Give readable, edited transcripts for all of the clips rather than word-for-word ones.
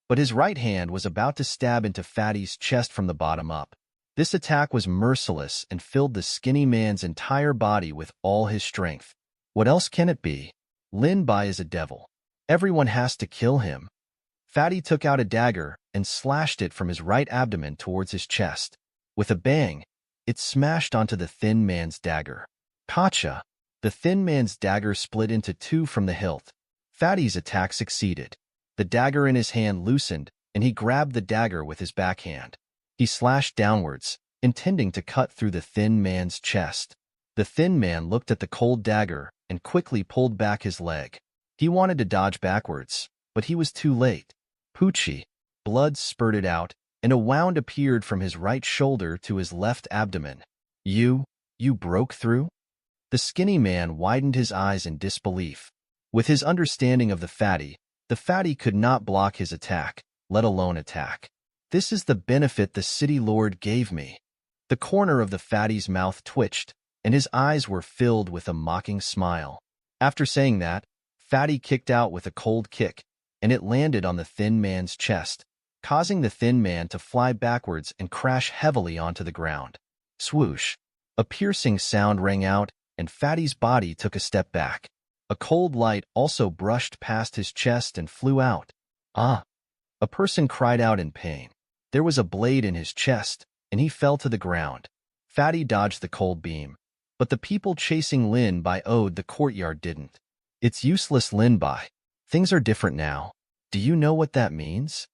but his right hand was about to stab into Fatty's chest from the bottom up. This attack was merciless and filled the skinny man's entire body with all his strength. What else can it be? Lin Bai is a devil. Everyone has to kill him. Fatty took out a dagger and slashed it from his right abdomen towards his chest. With a bang, it smashed onto the thin man's dagger. Gotcha! The thin man's dagger split into two from the hilt. Fatty's attack succeeded. The dagger in his hand loosened, and he grabbed the dagger with his backhand. He slashed downwards, intending to cut through the thin man's chest. The thin man looked at the cold dagger and quickly pulled back his leg. He wanted to dodge backwards, but he was too late. Poochie! Blood spurted out, and a wound appeared from his right shoulder to his left abdomen. You broke through? The skinny man widened his eyes in disbelief. With his understanding of the fatty could not block his attack, let alone attack. This is the benefit the city lord gave me. The corner of the fatty's mouth twitched, and his eyes were filled with a mocking smile. After saying that, Fatty kicked out with a cold kick, and it landed on the thin man's chest, causing the thin man to fly backwards and crash heavily onto the ground. Swoosh! A piercing sound rang out, and Fatty's body took a step back. A cold light also brushed past his chest and flew out. Ah! A person cried out in pain. There was a blade in his chest, and he fell to the ground. Fatty dodged the cold beam, but the people chasing Lin Bai owed the courtyard didn't. It's useless, Lin Bai. Things are different now. Do you know what that means?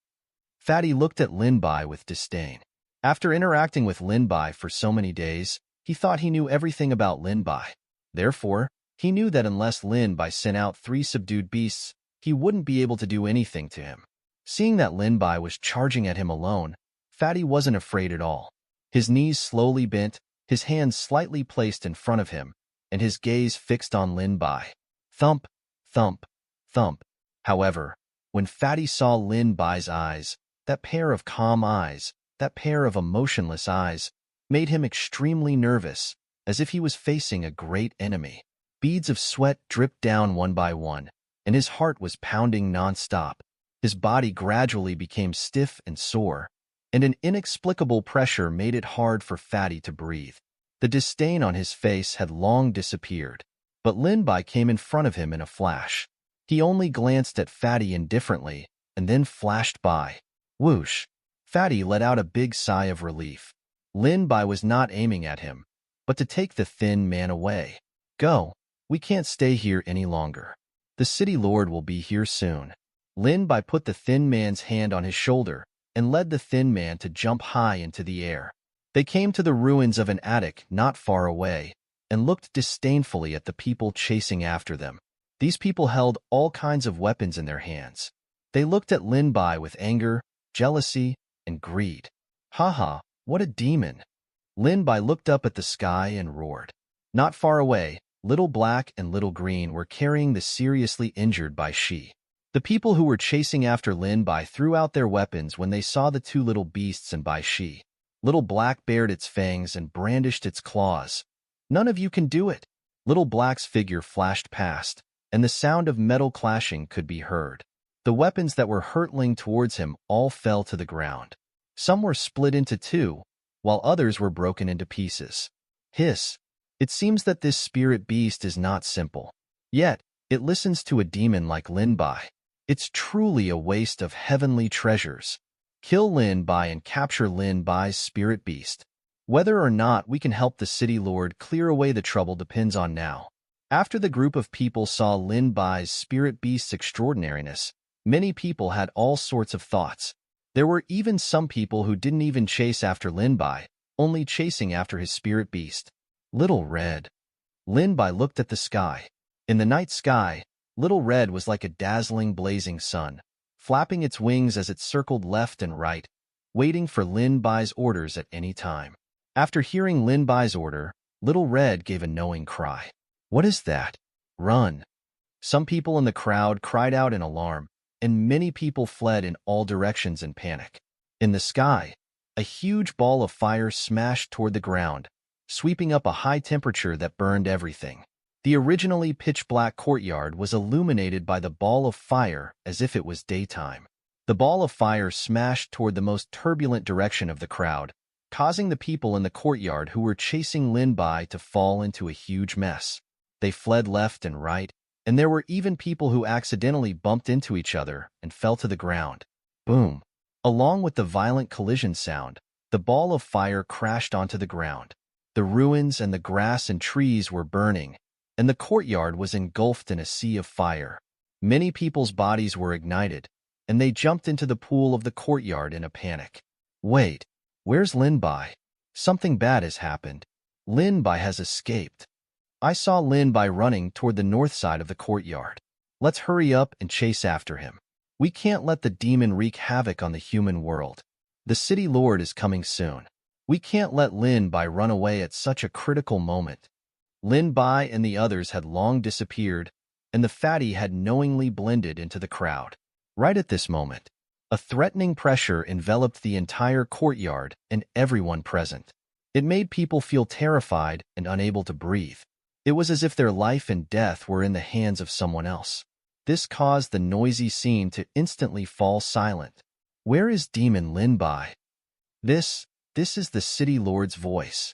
Fatty looked at Lin Bai with disdain. After interacting with Lin Bai for so many days, he thought he knew everything about Lin Bai. Therefore, he knew that unless Lin Bai sent out 3 subdued beasts, he wouldn't be able to do anything to him. Seeing that Lin Bai was charging at him alone, Fatty wasn't afraid at all. His knees slowly bent, his hands slightly placed in front of him, and his gaze fixed on Lin Bai. Thump, thump, thump. However, when Fatty saw Lin Bai's eyes, that pair of calm eyes, that pair of emotionless eyes, made him extremely nervous, as if he was facing a great enemy. Beads of sweat dripped down one by one, and his heart was pounding non-stop. His body gradually became stiff and sore, and an inexplicable pressure made it hard for Fatty to breathe. The disdain on his face had long disappeared, but Lin Bai came in front of him in a flash. He only glanced at Fatty indifferently, and then flashed by. Whoosh! Fatty let out a big sigh of relief. Lin Bai was not aiming at him, but to take the thin man away. Go! We can't stay here any longer. The city lord will be here soon. Lin Bai put the thin man's hand on his shoulder and led the thin man to jump high into the air. They came to the ruins of an attic not far away and looked disdainfully at the people chasing after them. These people held all kinds of weapons in their hands. They looked at Lin Bai with anger, jealousy, and greed. Haha, what a demon! Lin Bai looked up at the sky and roared. Not far away, Little Black and Little Green were carrying the seriously injured Bai Shi. The people who were chasing after Lin Bai threw out their weapons when they saw the 2 little beasts and Bai Shi. Little Black bared its fangs and brandished its claws. None of you can do it! Little Black's figure flashed past, and the sound of metal clashing could be heard. The weapons that were hurtling towards him all fell to the ground. Some were split into 2, while others were broken into pieces. Hiss! It seems that this spirit beast is not simple. Yet, it listens to a demon like Lin Bai. It's truly a waste of heavenly treasures. Kill Lin Bai and capture Lin Bai's spirit beast. Whether or not we can help the city lord clear away the trouble depends on now. After the group of people saw Lin Bai's spirit beast's extraordinariness, many people had all sorts of thoughts. There were even some people who didn't even chase after Lin Bai, only chasing after his spirit beast. Little Red. Lin Bai looked at the sky. In the night sky, Little Red was like a dazzling blazing sun, flapping its wings as it circled left and right, waiting for Lin Bai's orders at any time. After hearing Lin Bai's order, Little Red gave a knowing cry. What is that? Run! Some people in the crowd cried out in alarm, and many people fled in all directions in panic. In the sky, a huge ball of fire smashed toward the ground, sweeping up a high temperature that burned everything. The originally pitch-black courtyard was illuminated by the ball of fire as if it was daytime. The ball of fire smashed toward the most turbulent direction of the crowd, causing the people in the courtyard who were chasing Lin Bai to fall into a huge mess. They fled left and right, and there were even people who accidentally bumped into each other and fell to the ground. Boom! Along with the violent collision sound, the ball of fire crashed onto the ground. The ruins and the grass and trees were burning, and the courtyard was engulfed in a sea of fire. Many people's bodies were ignited, and they jumped into the pool of the courtyard in a panic. Wait, where's Lin Bai? Something bad has happened. Lin Bai has escaped. I saw Lin Bai running toward the north side of the courtyard. Let's hurry up and chase after him. We can't let the demon wreak havoc on the human world. The city lord is coming soon. We can't let Lin Bai run away at such a critical moment. Lin Bai and the others had long disappeared, and the fatty had knowingly blended into the crowd. Right at this moment, a threatening pressure enveloped the entire courtyard and everyone present. It made people feel terrified and unable to breathe. It was as if their life and death were in the hands of someone else. This caused the noisy scene to instantly fall silent. Where is Demon Lin Bai? This is the city lord's voice.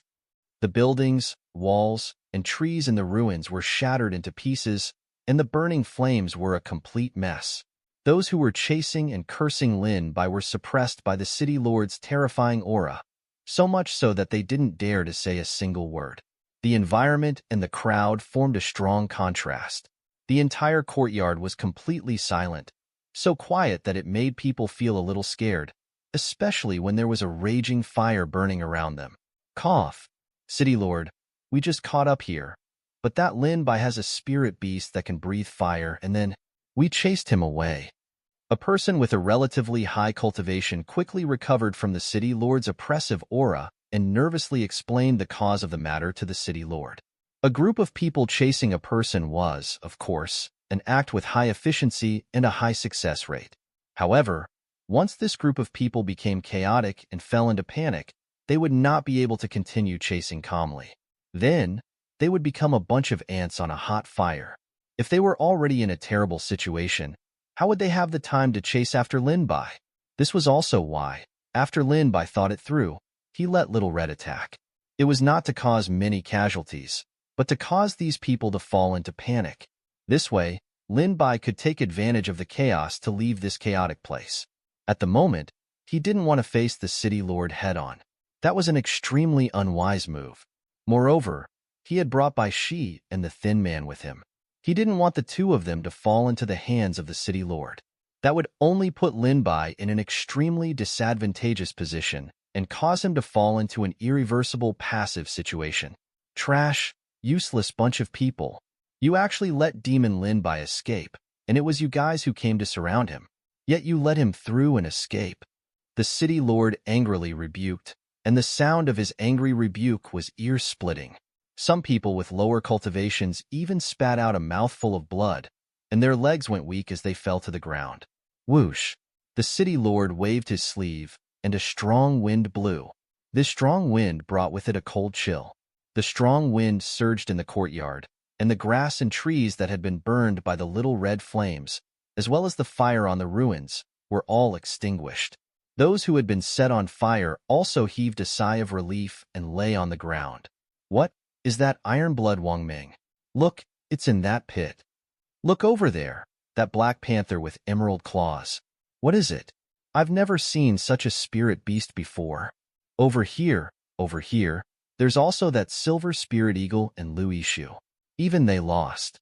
The buildings, walls, and trees in the ruins were shattered into pieces, and the burning flames were a complete mess. Those who were chasing and cursing Lin Bai were suppressed by the city lord's terrifying aura, so much so that they didn't dare to say a single word. The environment and the crowd formed a strong contrast. The entire courtyard was completely silent, so quiet that it made people feel a little scared, especially when there was a raging fire burning around them. Cough. City Lord, we just caught up here, but that Lin Bai has a spirit beast that can breathe fire, and then we chased him away. A person with a relatively high cultivation quickly recovered from the city lord's oppressive aura and nervously explained the cause of the matter to the city lord. A group of people chasing a person was, of course, an act with high efficiency and a high success rate. However, once this group of people became chaotic and fell into panic, they would not be able to continue chasing calmly. Then, they would become a bunch of ants on a hot fire. If they were already in a terrible situation, how would they have the time to chase after Lin Bai? This was also why, after Lin Bai thought it through, he let Little Red attack. It was not to cause many casualties, but to cause these people to fall into panic. This way, Lin Bai could take advantage of the chaos to leave this chaotic place. At the moment, he didn't want to face the city lord head-on. That was an extremely unwise move. Moreover, he had brought Bai Shi and the Thin Man with him. He didn't want the two of them to fall into the hands of the city lord. That would only put Lin Bai in an extremely disadvantageous position and cause him to fall into an irreversible passive situation. Trash, useless bunch of people. You actually let Demon Lin Bai escape, and it was you guys who came to surround him. Yet you let him through and escape. The city lord angrily rebuked, and the sound of his angry rebuke was ear-splitting. Some people with lower cultivations even spat out a mouthful of blood, and their legs went weak as they fell to the ground. Whoosh! The city lord waved his sleeve, and a strong wind blew. This strong wind brought with it a cold chill. The strong wind surged in the courtyard, and the grass and trees that had been burned by the little red flames, as well as the fire on the ruins, were all extinguished. Those who had been set on fire also heaved a sigh of relief and lay on the ground. What is that iron blood, Wang Ming? Look, it's in that pit. Look over there, that black panther with emerald claws. What is it? I've never seen such a spirit beast before. Over here, there's also that silver spirit eagle and Lu Yishu. Even they lost.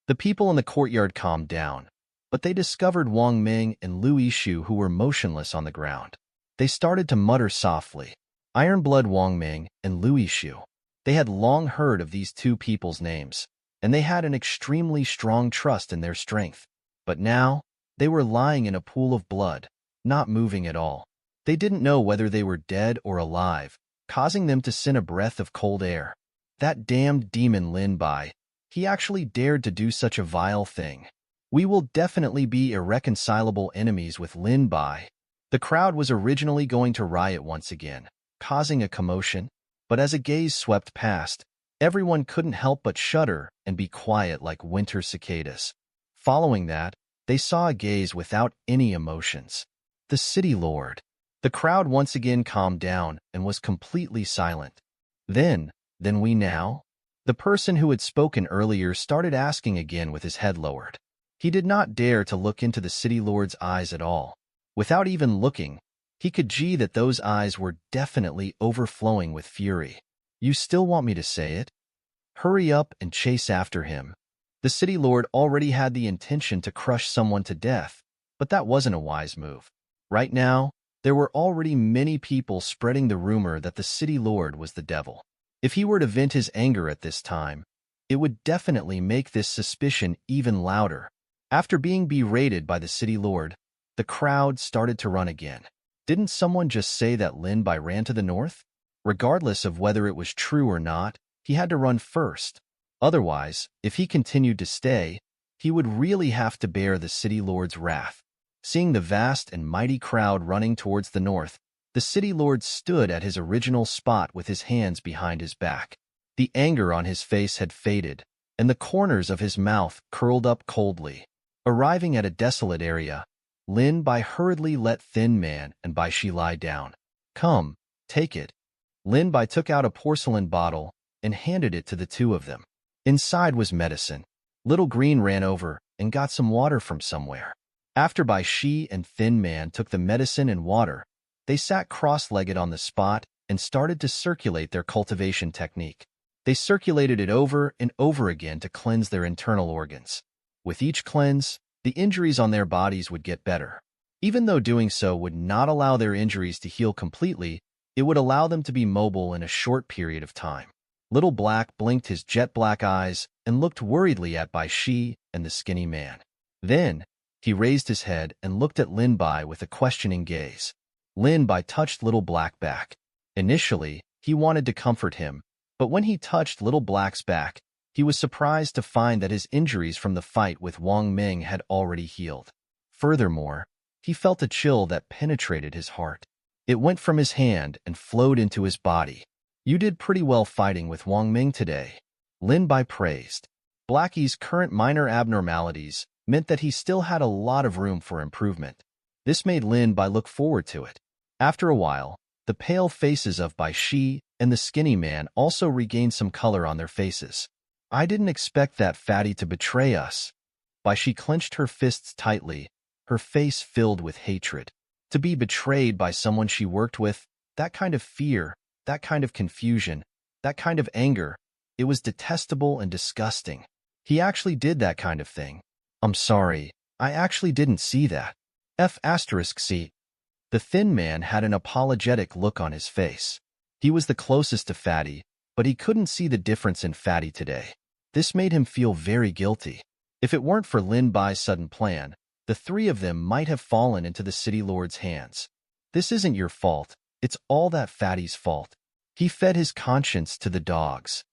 The people in the courtyard calmed down, but they discovered Wang Ming and Lu Yishu who were motionless on the ground. They started to mutter softly. Ironblood Wang Ming and Lu Yishu. They had long heard of these two people's names, and they had an extremely strong trust in their strength. But now, they were lying in a pool of blood, not moving at all. They didn't know whether they were dead or alive, causing them to send a breath of cold air. That damned demon Lin Bai. He actually dared to do such a vile thing. We will definitely be irreconcilable enemies with Lin Bai. The crowd was originally going to riot once again, causing a commotion, but as a gaze swept past, everyone couldn't help but shudder and be quiet like winter cicadas. Following that, they saw a gaze without any emotions. The City Lord. The crowd once again calmed down and was completely silent. Then we now? The person who had spoken earlier started asking again with his head lowered. He did not dare to look into the City Lord's eyes at all. Without even looking, he could see that those eyes were definitely overflowing with fury. You still want me to say it? Hurry up and chase after him. The City Lord already had the intention to crush someone to death, but that wasn't a wise move. Right now, there were already many people spreading the rumor that the City Lord was the devil. If he were to vent his anger at this time, it would definitely make this suspicion even louder. After being berated by the City Lord, the crowd started to run again. Didn't someone just say that Lin Bai ran to the north? Regardless of whether it was true or not, he had to run first. Otherwise, if he continued to stay, he would really have to bear the City Lord's wrath. Seeing the vast and mighty crowd running towards the north, the City Lord stood at his original spot with his hands behind his back. The anger on his face had faded, and the corners of his mouth curled up coldly. Arriving at a desolate area, Lin Bai hurriedly let Thin Man and Bai Shi lie down. Come, take it. Lin Bai took out a porcelain bottle and handed it to the two of them. Inside was medicine. Little Green ran over and got some water from somewhere. After Bai Shi and Thin Man took the medicine and water, they sat cross-legged on the spot and started to circulate their cultivation technique. They circulated it over and over again to cleanse their internal organs. With each cleanse, the injuries on their bodies would get better. Even though doing so would not allow their injuries to heal completely, it would allow them to be mobile in a short period of time. Little Black blinked his jet-black eyes and looked worriedly at Bai Shi and the skinny man. Then, he raised his head and looked at Lin Bai with a questioning gaze. Lin Bai touched Little Black back. Initially, he wanted to comfort him, but when he touched Little Black's back, he was surprised to find that his injuries from the fight with Wang Ming had already healed. Furthermore, he felt a chill that penetrated his heart. It went from his hand and flowed into his body. You did pretty well fighting with Wang Ming today, Lin Bai praised. Blackie's current minor abnormalities meant that he still had a lot of room for improvement. This made Lin Bai look forward to it. After a while, the pale faces of Bai Shi and the skinny man also regained some color on their faces. I didn't expect that fatty to betray us. Bai Shi clenched her fists tightly, her face filled with hatred. To be betrayed by someone she worked with, that kind of fear, that kind of confusion, that kind of anger, it was detestable and disgusting. He actually did that kind of thing. I'm sorry, I actually didn't see that. C. The thin man had an apologetic look on his face. He was the closest to Fatty, but he couldn't see the difference in Fatty today. This made him feel very guilty. If it weren't for Lin Bai's sudden plan, the three of them might have fallen into the City Lord's hands. This isn't your fault, it's all that Fatty's fault. He fed his conscience to the dogs.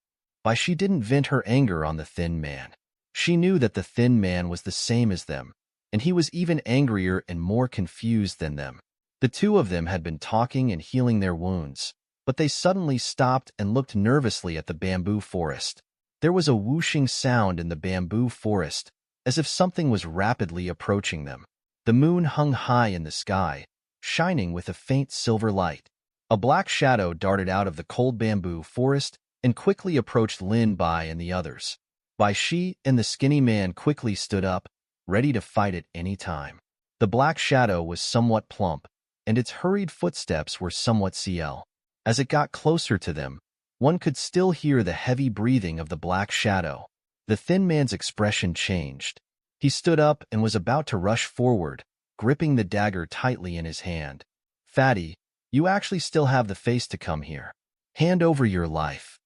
Bai Shi didn't vent her anger on the thin man. She knew that the thin man was the same as them, and he was even angrier and more confused than them. The two of them had been talking and healing their wounds, but they suddenly stopped and looked nervously at the bamboo forest. There was a whooshing sound in the bamboo forest, as if something was rapidly approaching them. The moon hung high in the sky, shining with a faint silver light. A black shadow darted out of the cold bamboo forest and quickly approached Lin Bai and the others. Bai Shi and the skinny man quickly stood up, ready to fight at any time. The black shadow was somewhat plump, and its hurried footsteps were somewhat CL. As it got closer to them, one could still hear the heavy breathing of the black shadow. The thin man's expression changed. He stood up and was about to rush forward, gripping the dagger tightly in his hand. Fatty, you actually still have the face to come here. Hand over your life.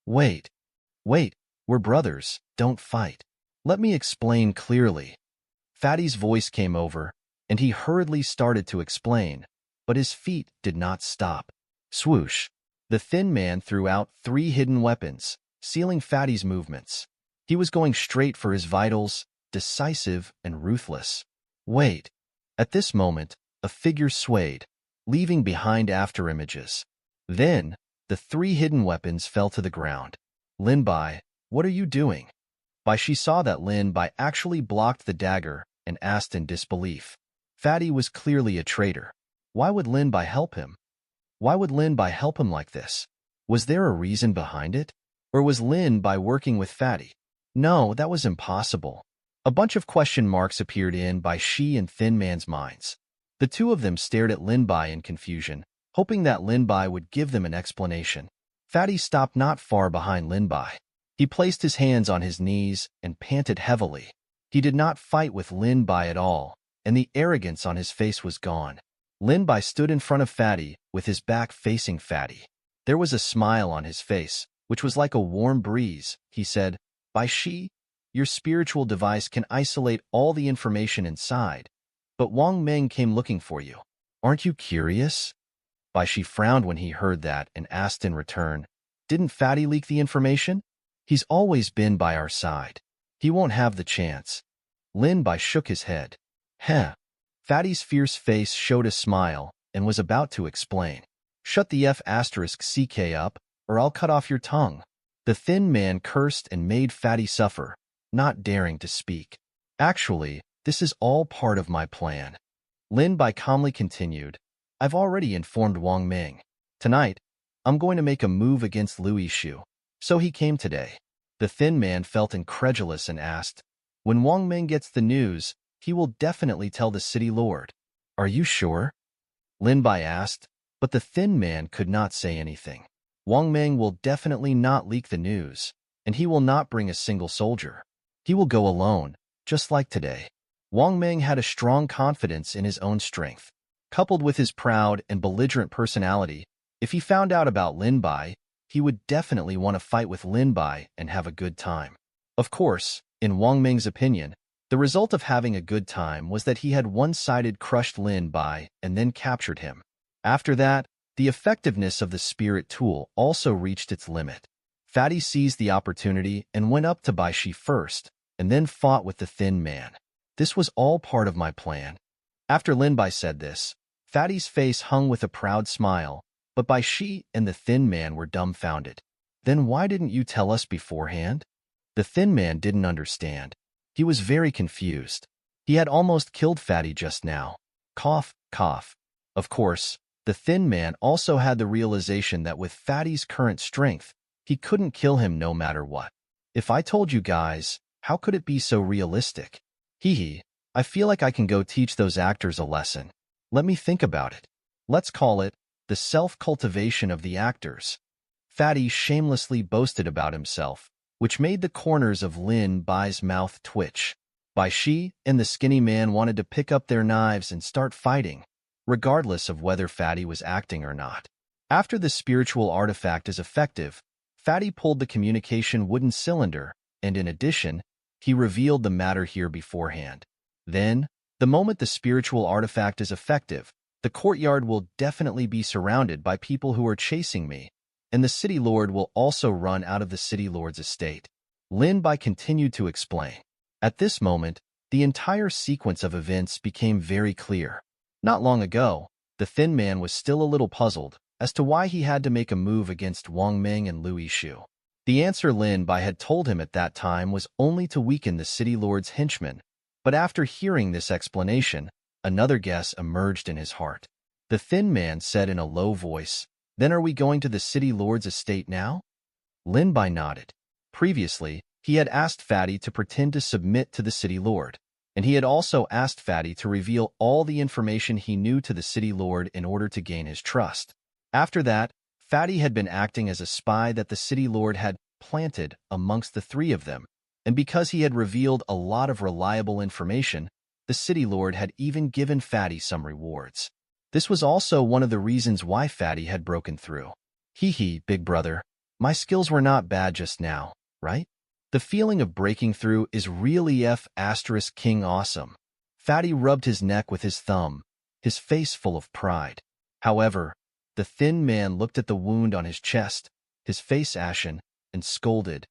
Wait, we're brothers, don't fight. Let me explain clearly. Fatty's voice came over, and he hurriedly started to explain, but his feet did not stop. Swoosh. The thin man threw out 3 hidden weapons, sealing Fatty's movements. He was going straight for his vitals, decisive and ruthless. Wait. At this moment, a figure swayed, leaving behind afterimages. Then, the 3 hidden weapons fell to the ground. Lin Bai, what are you doing? Bai Shi saw that Lin Bai actually blocked the dagger and asked in disbelief. Fatty was clearly a traitor. Why would Lin Bai help him? Why would Lin Bai help him like this? Was there a reason behind it? Or was Lin Bai working with Fatty? No, that was impossible. A bunch of question marks appeared in Bai Shi and Thin Man's minds. The two of them stared at Lin Bai in confusion, hoping that Lin Bai would give them an explanation. Fatty stopped not far behind Lin Bai. He placed his hands on his knees and panted heavily. He did not fight with Lin Bai at all, and the arrogance on his face was gone. Lin Bai stood in front of Fatty with his back facing Fatty. There was a smile on his face, which was like a warm breeze. He said, "Bai Shi, your spiritual device can isolate all the information inside, but Wang Meng came looking for you. Aren't you curious?" Bai Shi frowned when he heard that and asked in return, "Didn't Fatty leak the information? He's always been by our side. He won't have the chance." Lin Bai shook his head. Heh. Fatty's fierce face showed a smile and was about to explain. "Shut the F***ck up, or I'll cut off your tongue." The thin man cursed and made Fatty suffer, not daring to speak. "Actually, this is all part of my plan." Lin Bai calmly continued, "I've already informed Wang Meng. Tonight, I'm going to make a move against Louis Shu. So he came today." The thin man felt incredulous and asked, "When Wang Meng gets the news, he will definitely tell the city lord." "Are you sure?" Lin Bai asked, but the thin man could not say anything. "Wang Meng will definitely not leak the news, and he will not bring a single soldier. He will go alone, just like today." Wang Meng had a strong confidence in his own strength. Coupled with his proud and belligerent personality, if he found out about Lin Bai, he would definitely want to fight with Lin Bai and have a good time. Of course, in Wang Meng's opinion, the result of having a good time was that he had one-sided crushed Lin Bai and then captured him. After that, the effectiveness of the spirit tool also reached its limit. Fatty seized the opportunity and went up to Bai Shi first, and then fought with the thin man. "This was all part of my plan." After Lin Bai said this, Fatty's face hung with a proud smile, but Bai Shi and the thin man were dumbfounded. "Then why didn't you tell us beforehand?" The thin man didn't understand. He was very confused. He had almost killed Fatty just now. Cough, cough. Of course, the thin man also had the realization that with Fatty's current strength, he couldn't kill him no matter what. "If I told you guys, how could it be so realistic? Hee hee, I feel like I can go teach those actors a lesson. Let me think about it. Let's call it the self-cultivation of the actors." Fatty shamelessly boasted about himself, which made the corners of Lin Bai's mouth twitch. Bai Shi and the skinny man wanted to pick up their knives and start fighting, regardless of whether Fatty was acting or not. After the spiritual artifact is effective, Fatty pulled the communication wooden cylinder, and in addition, he revealed the matter here beforehand. Then, the moment the spiritual artifact is effective, the courtyard will definitely be surrounded by people who are chasing me, and the city lord will also run out of the city lord's estate. Lin Bai continued to explain. At this moment, the entire sequence of events became very clear. Not long ago, the thin man was still a little puzzled as to why he had to make a move against Wang Meng and Louis Shu. The answer Lin Bai had told him at that time was only to weaken the city lord's henchmen, but after hearing this explanation, another guess emerged in his heart. The thin man said in a low voice, "Then are we going to the city lord's estate now?" Lin Bai nodded. Previously, he had asked Fatty to pretend to submit to the city lord, and he had also asked Fatty to reveal all the information he knew to the city lord in order to gain his trust. After that, Fatty had been acting as a spy that the city lord had planted amongst the three of them, and because he had revealed a lot of reliable information, the city lord had even given Fatty some rewards. This was also one of the reasons why Fatty had broken through. "Hee hee, big brother, my skills were not bad just now, right? The feeling of breaking through is really King awesome." Fatty rubbed his neck with his thumb, his face full of pride. However, the thin man looked at the wound on his chest, his face ashen, and scolded,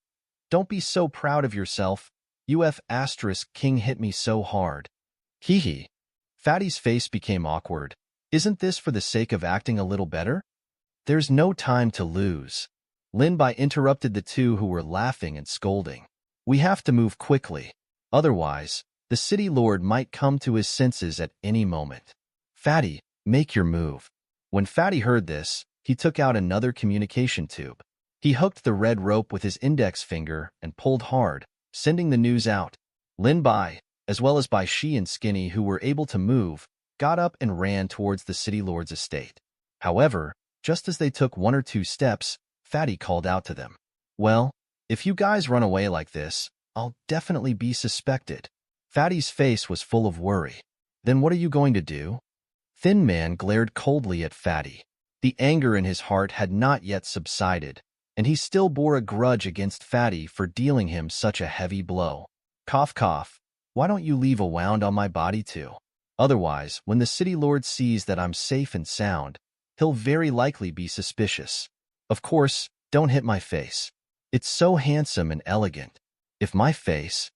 "Don't be so proud of yourself. King hit me so hard." Hee hee. Fatty's face became awkward. "Isn't this for the sake of acting a little better?" "There's no time to lose." Lin Bai interrupted the two who were laughing and scolding. "We have to move quickly. Otherwise, The city lord might come to his senses at any moment. Fatty, make your move. When Fatty heard this, he took out another communication tube. He hooked the red rope with his index finger and pulled hard, sending the news out. Lin Bai, as well as Bai Shi and Skinny, who were able to move, got up and ran towards the city lord's estate. However, just as they took 1 or 2 steps, Fatty called out to them. Well, if you guys run away like this, I'll definitely be suspected. Fatty's face was full of worry. Then what are you going to do? Thin Man glared coldly at Fatty. The anger in his heart had not yet subsided, and he still bore a grudge against Fatty for dealing him such a heavy blow. Cough cough, why don't you leave a wound on my body too? Otherwise, when the city lord sees that I'm safe and sound, he'll very likely be suspicious. Of course, don't hit my face. It's so handsome and elegant. If my face...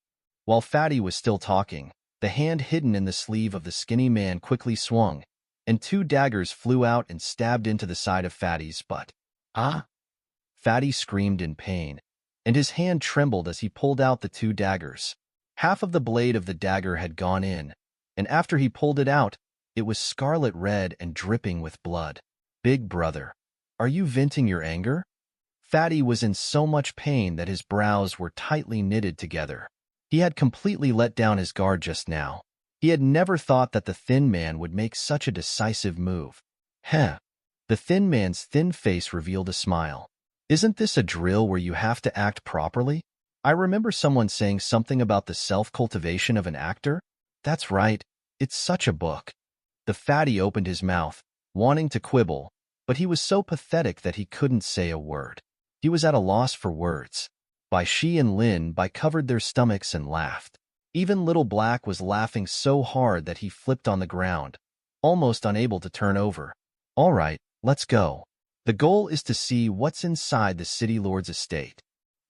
While Fatty was still talking, the hand hidden in the sleeve of the skinny man quickly swung, and 2 daggers flew out and stabbed into the side of Fatty's butt. Ah! Fatty screamed in pain, and his hand trembled as he pulled out the 2 daggers. Half of the blade of the dagger had gone in, and after he pulled it out, it was scarlet red and dripping with blood. Big brother, are you venting your anger? Fatty was in so much pain that his brows were tightly knitted together. He had completely let down his guard just now. He had never thought that the thin man would make such a decisive move. Heh. The thin man's thin face revealed a smile. Isn't this a drill where you have to act properly? I remember someone saying something about the self-cultivation of an actor. That's right. It's such a book. The fatty opened his mouth, wanting to quibble, but he was so pathetic that he couldn't say a word. He was at a loss for words. Bai Shi and Lin Bai covered their stomachs and laughed. Even Little Black was laughing so hard that he flipped on the ground, almost unable to turn over. All right, let's go. The goal is to see what's inside the city lord's estate.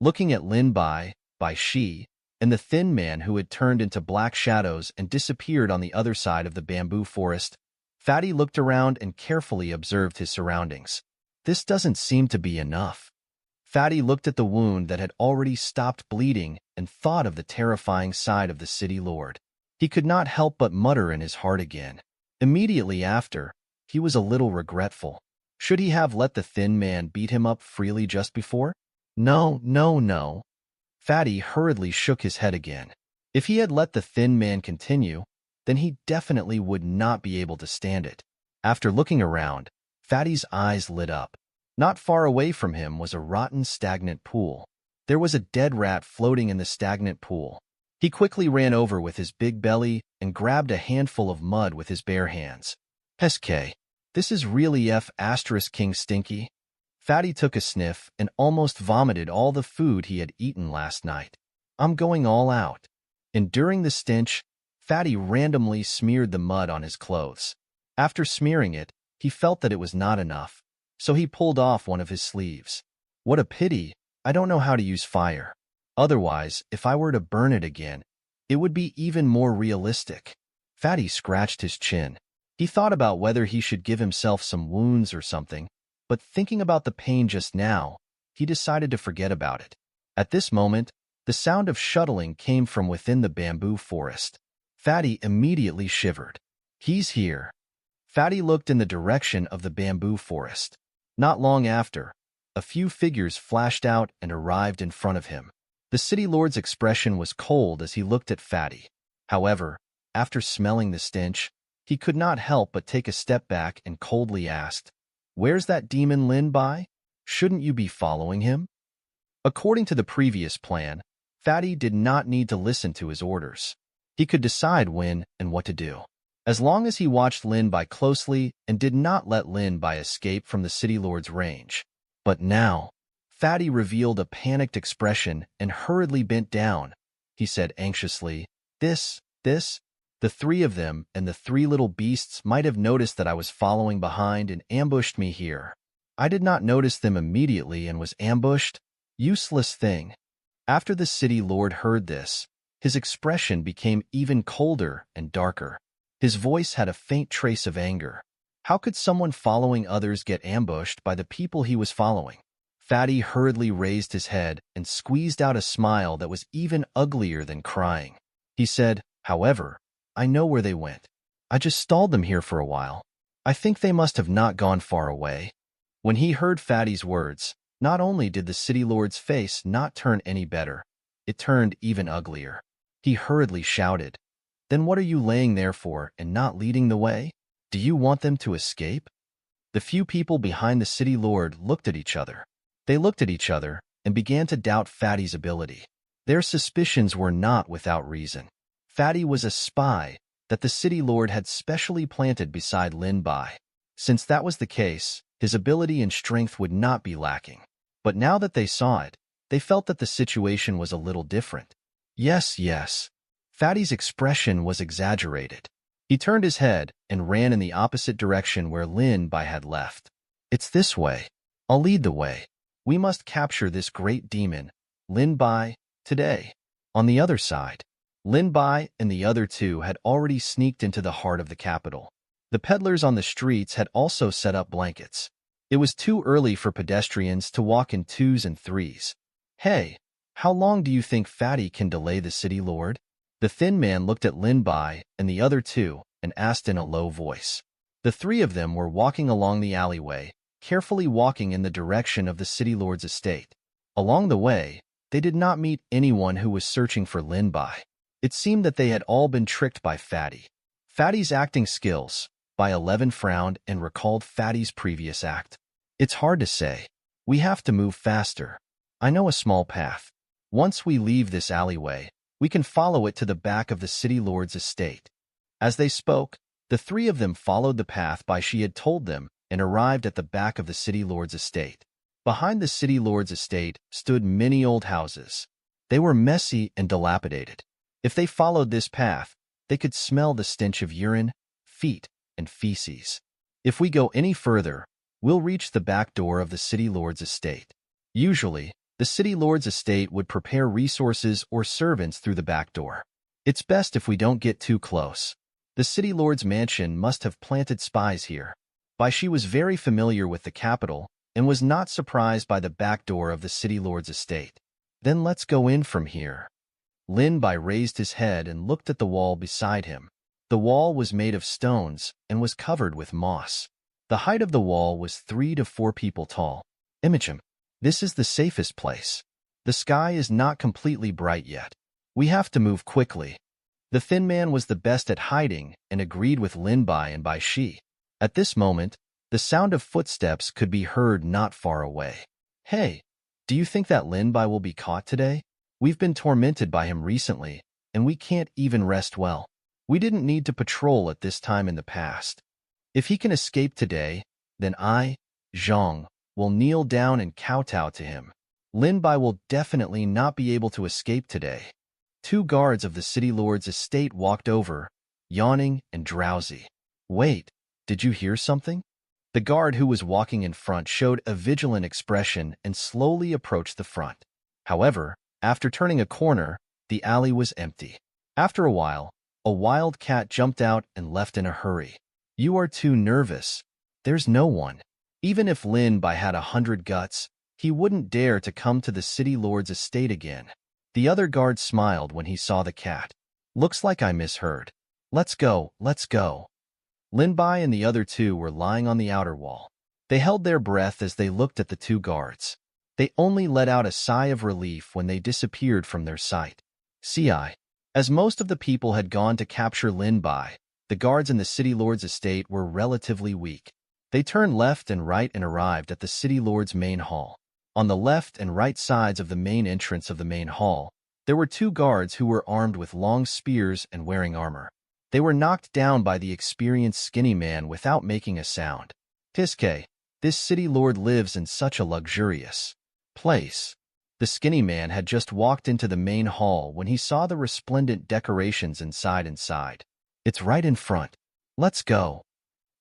Looking at Lin Bai, Bai Shi, and the thin man who had turned into black shadows and disappeared on the other side of the bamboo forest, Fatty looked around and carefully observed his surroundings. This doesn't seem to be enough. Fatty looked at the wound that had already stopped bleeding and thought of the terrifying side of the city lord. He could not help but mutter in his heart again. Immediately after, he was a little regretful. Should he have let the thin man beat him up freely just before? No, no, no. Fatty hurriedly shook his head again. If he had let the thin man continue, then he definitely would not be able to stand it. After looking around, Fatty's eyes lit up. Not far away from him was a rotten, stagnant pool. There was a dead rat floating in the stagnant pool. He quickly ran over with his big belly and grabbed a handful of mud with his bare hands. SK, this is really King Stinky. Fatty took a sniff and almost vomited all the food he had eaten last night. I'm going all out. Enduring the stench, Fatty randomly smeared the mud on his clothes. After smearing it, he felt that it was not enough, so he pulled off one of his sleeves. What a pity, I don't know how to use fire. Otherwise, if I were to burn it again, it would be even more realistic. Fatty scratched his chin. He thought about whether he should give himself some wounds or something, but thinking about the pain just now, he decided to forget about it. At this moment, the sound of shuttling came from within the bamboo forest. Fatty immediately shivered. He's here. Fatty looked in the direction of the bamboo forest. Not long after, a few figures flashed out and arrived in front of him. The city lord's expression was cold as he looked at Fatty. However, after smelling the stench, he could not help but take a step back and coldly asked, "Where's that demon Lin Bai? Shouldn't you be following him?" According to the previous plan, Fatty did not need to listen to his orders. He could decide when and what to do. As long as he watched Lin Bai closely and did not let Lin Bai escape from the city lord's range. But now, Fatty revealed a panicked expression and hurriedly bent down. He said anxiously, This, the 3 of them and the 3 little beasts might have noticed that I was following behind and ambushed me here. I did not notice them immediately and was ambushed. Useless thing. After the city lord heard this, his expression became even colder and darker. His voice had a faint trace of anger. How could someone following others get ambushed by the people he was following? Fatty hurriedly raised his head and squeezed out a smile that was even uglier than crying. He said, However, I know where they went. I just stalled them here for a while. I think they must have not gone far away." When he heard Fatty's words, not only did the city lord's face not turn any better, it turned even uglier. He hurriedly shouted, "Then what are you laying there for and not leading the way? Do you want them to escape?" The few people behind the city lord looked at each other. They looked at each other and began to doubt Fatty's ability. Their suspicions were not without reason. Fatty was a spy that the city lord had specially planted beside Lin Bai. Since that was the case, his ability and strength would not be lacking. But now that they saw it, they felt that the situation was a little different. Yes, yes. Fatty's expression was exaggerated. He turned his head and ran in the opposite direction where Lin Bai had left. "It's this way. I'll lead the way. We must capture this great demon, Lin Bai, today." On the other side, Lin Bai and the other two had already sneaked into the heart of the capital. The peddlers on the streets had also set up blankets. It was too early for pedestrians to walk in twos and threes. "Hey, how long do you think Fatty can delay the city lord?" The thin man looked at Lin Bai and the other two and asked in a low voice. The three of them were walking along the alleyway, carefully walking in the direction of the city lord's estate. Along the way, they did not meet anyone who was searching for Lin Bai. It seemed that they had all been tricked by Fatty. Fatty's acting skills. Bai 11 frowned and recalled Fatty's previous act. "It's hard to say. We have to move faster. I know a small path. Once we leave this alleyway, we can follow it to the back of the city lord's estate." As they spoke, the three of them followed the path Bai Shi had told them and arrived at the back of the city lord's estate. Behind the city lord's estate stood many old houses. They were messy and dilapidated. If they followed this path, they could smell the stench of urine, feet, and feces. If we go any further, we'll reach the back door of the city lord's estate. Usually, the city lord's estate would prepare resources or servants through the back door. It's best if we don't get too close. The city lord's mansion must have planted spies here. Bai Shi was very familiar with the capital and was not surprised by the back door of the city lord's estate. "Then let's go in from here." Lin Bai raised his head and looked at the wall beside him. The wall was made of stones and was covered with moss. The height of the wall was 3 to 4 people tall. "Imagine. This is the safest place. The sky is not completely bright yet. We have to move quickly." The thin man was the best at hiding and agreed with Lin Bai and Bai Shi. At this moment, the sound of footsteps could be heard not far away. "Hey, do you think that Lin Bai will be caught today? We've been tormented by him recently, and we can't even rest well. We didn't need to patrol at this time in the past. If he can escape today, then I, Zhang, will kneel down and kowtow to him. Lin Bai will definitely not be able to escape today." 2 guards of the city lord's estate walked over, yawning and drowsy. "Wait, did you hear something?" The guard who was walking in front showed a vigilant expression and slowly approached the front. However, after turning a corner, the alley was empty. After a while, a wild cat jumped out and left in a hurry. "You are too nervous. There's no one." Even if Lin Bai had 100 guts, he wouldn't dare to come to the city lord's estate again. The other guard smiled when he saw the cat. "Looks like I misheard. Let's go, let's go." Lin Bai and the other two were lying on the outer wall. They held their breath as they looked at the 2 guards. They only let out a sigh of relief when they disappeared from their sight. CI. As most of the people had gone to capture Lin Bai, the guards in the city lord's estate were relatively weak. They turned left and right and arrived at the city lord's main hall. On the left and right sides of the main entrance of the main hall, there were 2 guards who were armed with long spears and wearing armor. They were knocked down by the experienced skinny man without making a sound. "Tiske, this city lord lives in such a luxurious place." The skinny man had just walked into the main hall when he saw the resplendent decorations inside. "It's right in front. Let's go."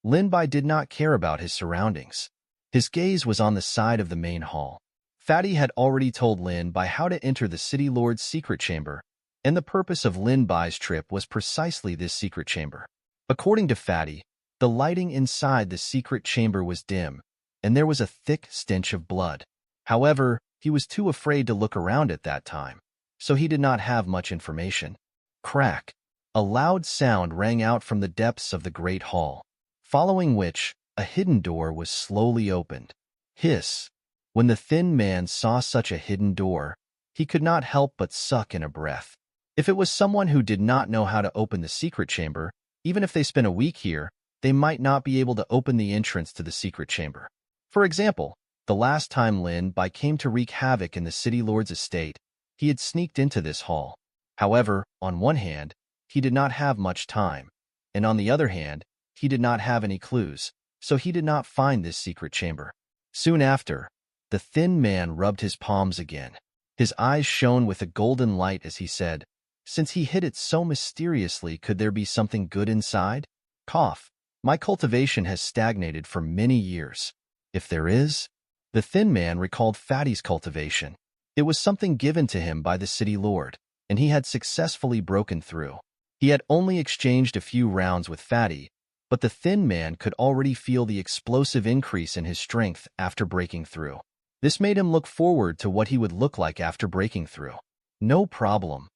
Lin Bai did not care about his surroundings. His gaze was on the side of the main hall. Fatty had already told Lin Bai how to enter the city lord's secret chamber, and the purpose of Lin Bai's trip was precisely this secret chamber. According to Fatty, the lighting inside the secret chamber was dim, and there was a thick stench of blood. However, he was too afraid to look around at that time, so he did not have much information. Crack. A loud sound rang out from the depths of the great hall, following which a hidden door was slowly opened. Hiss! When the thin man saw such a hidden door, he could not help but suck in a breath. If it was someone who did not know how to open the secret chamber, even if they spent a week here, they might not be able to open the entrance to the secret chamber. For example, the last time Lin Bai came to wreak havoc in the city lord's estate, he had sneaked into this hall. However, on one hand, he did not have much time, and on the other hand, he did not have any clues, so he did not find this secret chamber. Soon after, the thin man rubbed his palms again. His eyes shone with a golden light as he said, "Since he hid it so mysteriously, could there be something good inside?" Cough. My cultivation has stagnated for many years. If there is? The thin man recalled Fatty's cultivation. It was something given to him by the city lord, and he had successfully broken through. He had only exchanged a few rounds with Fatty, but the thin man could already feel the explosive increase in his strength after breaking through. This made him look forward to what he would look like after breaking through. No problem.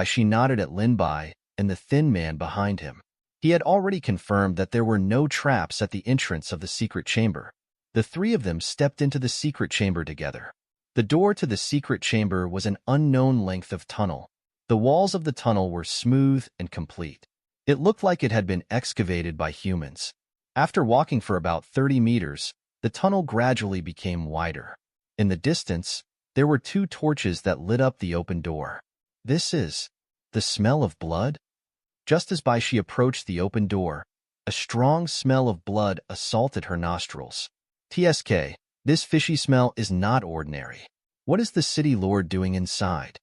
She nodded at Lin Bai and the thin man behind him. He had already confirmed that there were no traps at the entrance of the secret chamber. The three of them stepped into the secret chamber together. The door to the secret chamber was an unknown length of tunnel. The walls of the tunnel were smooth and complete. It looked like it had been excavated by humans. After walking for about 30 meters, the tunnel gradually became wider. In the distance, there were two torches that lit up the open door. This is the smell of blood? Just as Baishi approached the open door, a strong smell of blood assaulted her nostrils. TSK, this fishy smell is not ordinary. What is the city lord doing inside?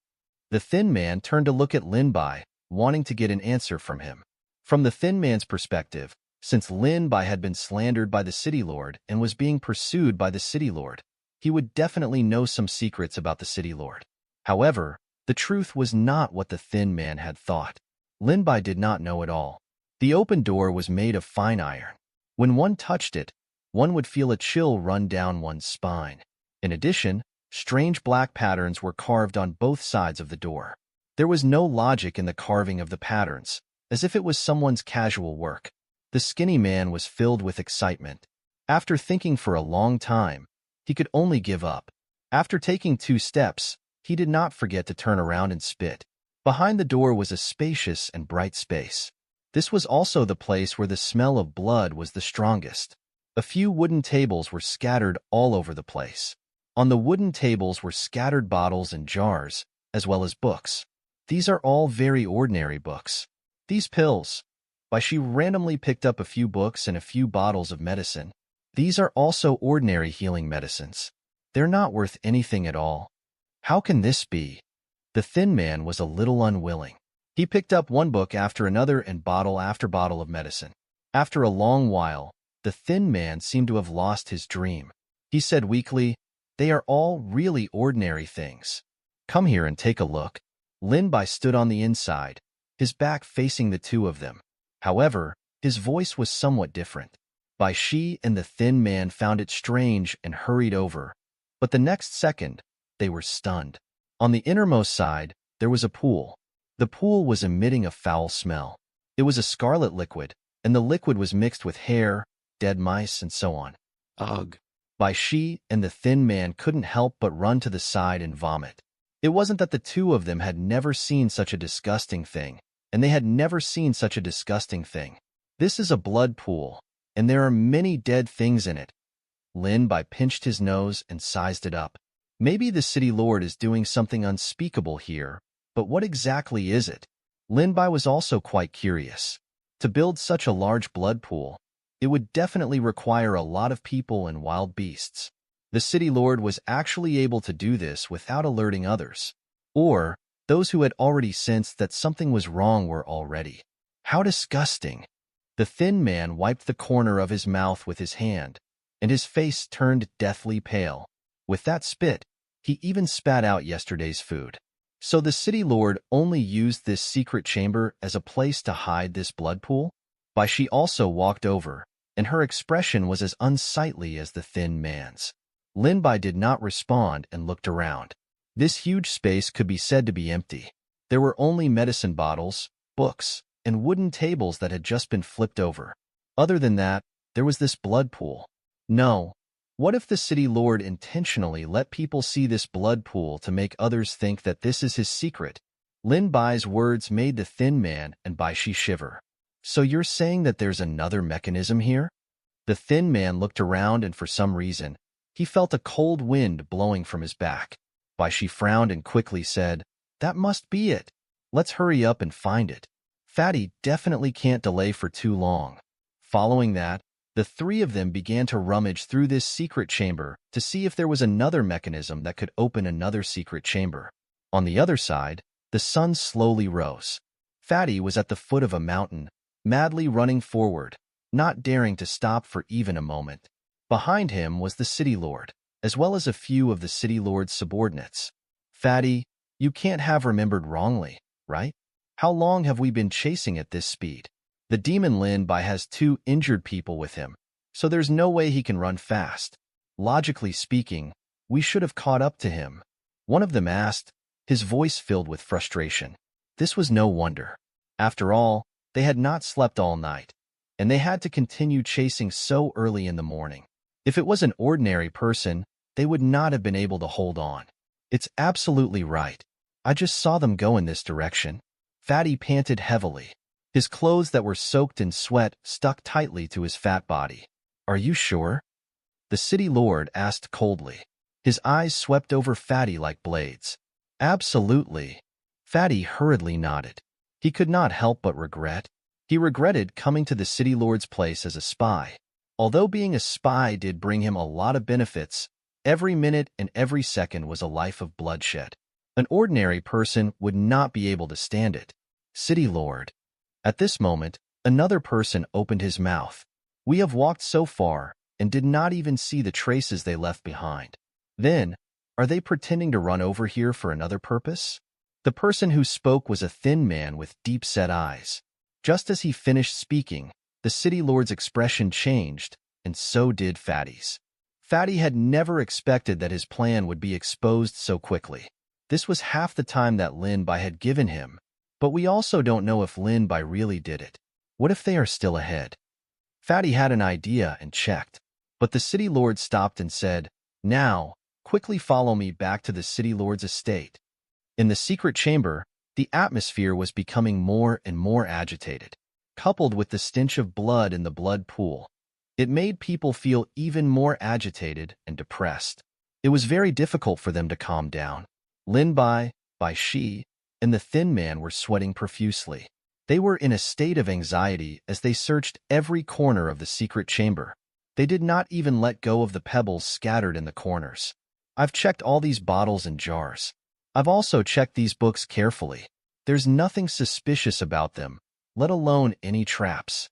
The thin man turned to look at Lin Bai, wanting to get an answer from him. From the thin man's perspective, since Lin Bai had been slandered by the city lord and was being pursued by the city lord, he would definitely know some secrets about the city lord. However, the truth was not what the thin man had thought. Lin Bai did not know at all. The open door was made of fine iron. When one touched it, one would feel a chill run down one's spine. In addition, strange black patterns were carved on both sides of the door. There was no logic in the carving of the patterns, as if it was someone's casual work. The skinny man was filled with excitement. After thinking for a long time, he could only give up. After taking 2 steps, he did not forget to turn around and spit. Behind the door was a spacious and bright space. This was also the place where the smell of blood was the strongest. A few wooden tables were scattered all over the place. On the wooden tables were scattered bottles and jars, as well as books. These are all very ordinary books. These pills. She randomly picked up a few books and a few bottles of medicine. These are also ordinary healing medicines. They're not worth anything at all. How can this be? The thin man was a little unwilling. He picked up one book after another and bottle after bottle of medicine. After a long while, the thin man seemed to have lost his dream. He said weakly, "They are all really ordinary things. Come here and take a look." Lin Bai stood on the inside, his back facing the two of them. However, his voice was somewhat different. Baishi and the thin man found it strange and hurried over, but the next second, they were stunned. On the innermost side, there was a pool. The pool was emitting a foul smell. It was a scarlet liquid, and the liquid was mixed with hair, dead mice, and so on. Ugh. Baishi and the thin man couldn't help but run to the side and vomit. It wasn't that the two of them had never seen such a disgusting thing, and they had never seen such a disgusting thing. This is a blood pool, and there are many dead things in it. Lin Bai pinched his nose and sized it up. Maybe the city lord is doing something unspeakable here, but what exactly is it? Lin Bai was also quite curious. To build such a large blood pool, it would definitely require a lot of people and wild beasts. The city lord was actually able to do this without alerting others. Or, those who had already sensed that something was wrong were already. How disgusting! The thin man wiped the corner of his mouth with his hand, and his face turned deathly pale. With that spit, he even spat out yesterday's food. So the city lord only used this secret chamber as a place to hide this blood pool? She also walked over, and her expression was as unsightly as the thin man's. Lin Bai did not respond and looked around. This huge space could be said to be empty. There were only medicine bottles, books, and wooden tables that had just been flipped over. Other than that, there was this blood pool. No. What if the city lord intentionally let people see this blood pool to make others think that this is his secret? Lin Bai's words made the thin man and Bai Shi shiver. So you're saying that there's another mechanism here? The thin man looked around and for some reason, he felt a cold wind blowing from his back. Bai Shi frowned and quickly said, "That must be it. Let's hurry up and find it. Fatty definitely can't delay for too long." Following that, the three of them began to rummage through this secret chamber to see if there was another mechanism that could open another secret chamber. On the other side, the sun slowly rose. Fatty was at the foot of a mountain, madly running forward, not daring to stop for even a moment. Behind him was the city lord, as well as a few of the city lord's subordinates. "Fatty, you can't have remembered wrongly, right? How long have we been chasing at this speed? The demon Lin Bai has 2 injured people with him, so there's no way he can run fast. Logically speaking, we should have caught up to him," one of them asked, his voice filled with frustration. This was no wonder. After all, they had not slept all night, and they had to continue chasing so early in the morning. If it was an ordinary person, they would not have been able to hold on. "It's absolutely right. I just saw them go in this direction." Fatty panted heavily. His clothes that were soaked in sweat stuck tightly to his fat body. "Are you sure?" the city lord asked coldly. His eyes swept over Fatty like blades. "Absolutely." Fatty hurriedly nodded. He could not help but regret. He regretted coming to the city lord's place as a spy. Although being a spy did bring him a lot of benefits, every minute and every second was a life of bloodshed. An ordinary person would not be able to stand it. "City lord." At this moment, another person opened his mouth. "We have walked so far and did not even see the traces they left behind. Then, are they pretending to run over here for another purpose?" The person who spoke was a thin man with deep-set eyes. Just as he finished speaking, the city lord's expression changed, and so did Fatty's. Fatty had never expected that his plan would be exposed so quickly. This was half the time that Lin Bai had given him, but we also don't know if Lin Bai really did it. What if they are still ahead? Fatty had an idea and checked, but the city lord stopped and said, "Now, quickly follow me back to the city lord's estate." In the secret chamber, the atmosphere was becoming more and more agitated. Coupled with the stench of blood in the blood pool, it made people feel even more agitated and depressed. It was very difficult for them to calm down. Lin Bai, Bai Shi, and the thin man were sweating profusely. They were in a state of anxiety as they searched every corner of the secret chamber. They did not even let go of the pebbles scattered in the corners. "I've checked all these bottles and jars. I've also checked these books carefully. There's nothing suspicious about them, let alone any traps."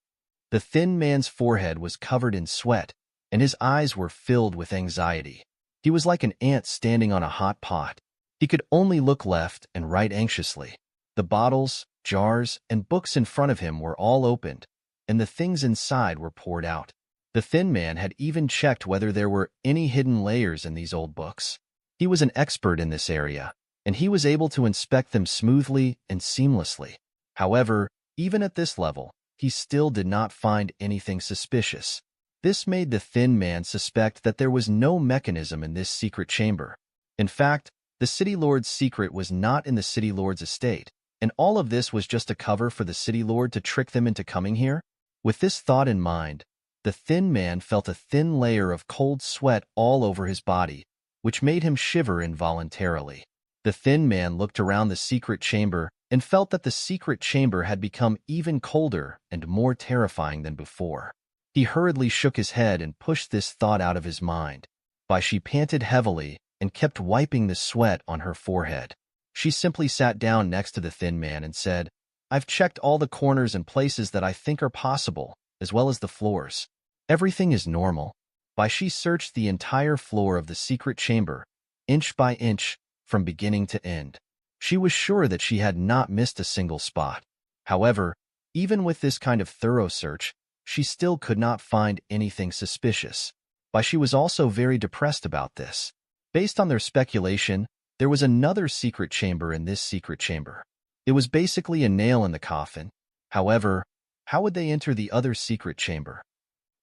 The thin man's forehead was covered in sweat, and his eyes were filled with anxiety. He was like an ant standing on a hot pot. He could only look left and right anxiously. The bottles, jars, and books in front of him were all opened, and the things inside were poured out. The thin man had even checked whether there were any hidden layers in these old books. He was an expert in this area, and he was able to inspect them smoothly and seamlessly. However, even at this level, he still did not find anything suspicious. This made the thin man suspect that there was no mechanism in this secret chamber. In fact, the city lord's secret was not in the city lord's estate, and all of this was just a cover for the city lord to trick them into coming here. With this thought in mind, the thin man felt a thin layer of cold sweat all over his body, which made him shiver involuntarily. The thin man looked around the secret chamber and felt that the secret chamber had become even colder and more terrifying than before. He hurriedly shook his head and pushed this thought out of his mind. Bai Shi panted heavily and kept wiping the sweat on her forehead. She simply sat down next to the thin man and said, "I've checked all the corners and places that I think are possible, as well as the floors. Everything is normal." Bai Shi searched the entire floor of the secret chamber, inch by inch, from beginning to end. She was sure that she had not missed a single spot. However, even with this kind of thorough search, she still could not find anything suspicious. Bai Shi was also very depressed about this. Based on their speculation, there was another secret chamber in this secret chamber. It was basically a nail in the coffin. However, how would they enter the other secret chamber?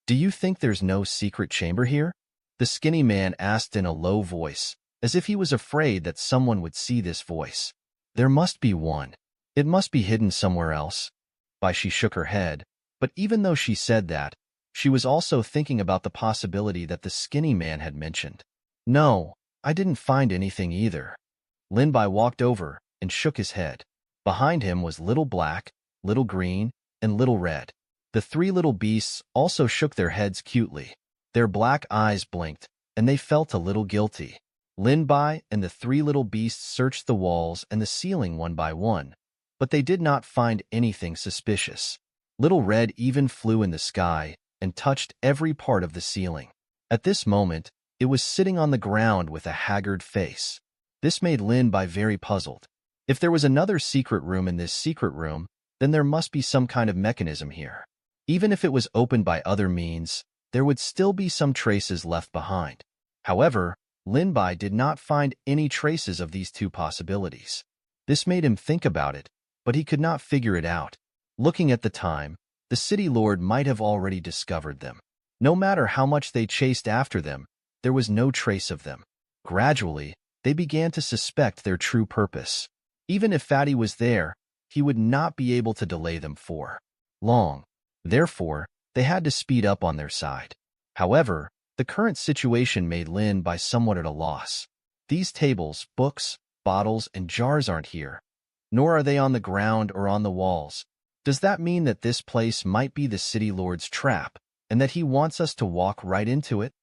Do you think there's no secret chamber here? The skinny man asked in a low voice, as if he was afraid that someone would see this voice. There must be one. It must be hidden somewhere else. She shook her head, but even though she said that, she was also thinking about the possibility that the skinny man had mentioned. No, I didn't find anything either. Lin Bai walked over and shook his head. Behind him was Little Black, Little Green, and Little Red. The three little beasts also shook their heads cutely. Their black eyes blinked, and they felt a little guilty. Lin Bai and the three little beasts searched the walls and the ceiling one by one, but they did not find anything suspicious. Little Red even flew in the sky and touched every part of the ceiling. At this moment, it was sitting on the ground with a haggard face. This made Lin Bai very puzzled. If there was another secret room in this secret room, then there must be some kind of mechanism here. Even if it was opened by other means, there would still be some traces left behind. However, Lin Bai did not find any traces of these two possibilities. This made him think about it, but he could not figure it out. Looking at the time, the city lord might have already discovered them. No matter how much they chased after them, there was no trace of them. Gradually, they began to suspect their true purpose. Even if Fatty was there, he would not be able to delay them for long. Therefore, they had to speed up on their side. However, the current situation made Lin Bai somewhat at a loss. These tables, books, bottles, and jars aren't here, nor are they on the ground or on the walls. Does that mean that this place might be the city lord's trap, and that he wants us to walk right into it?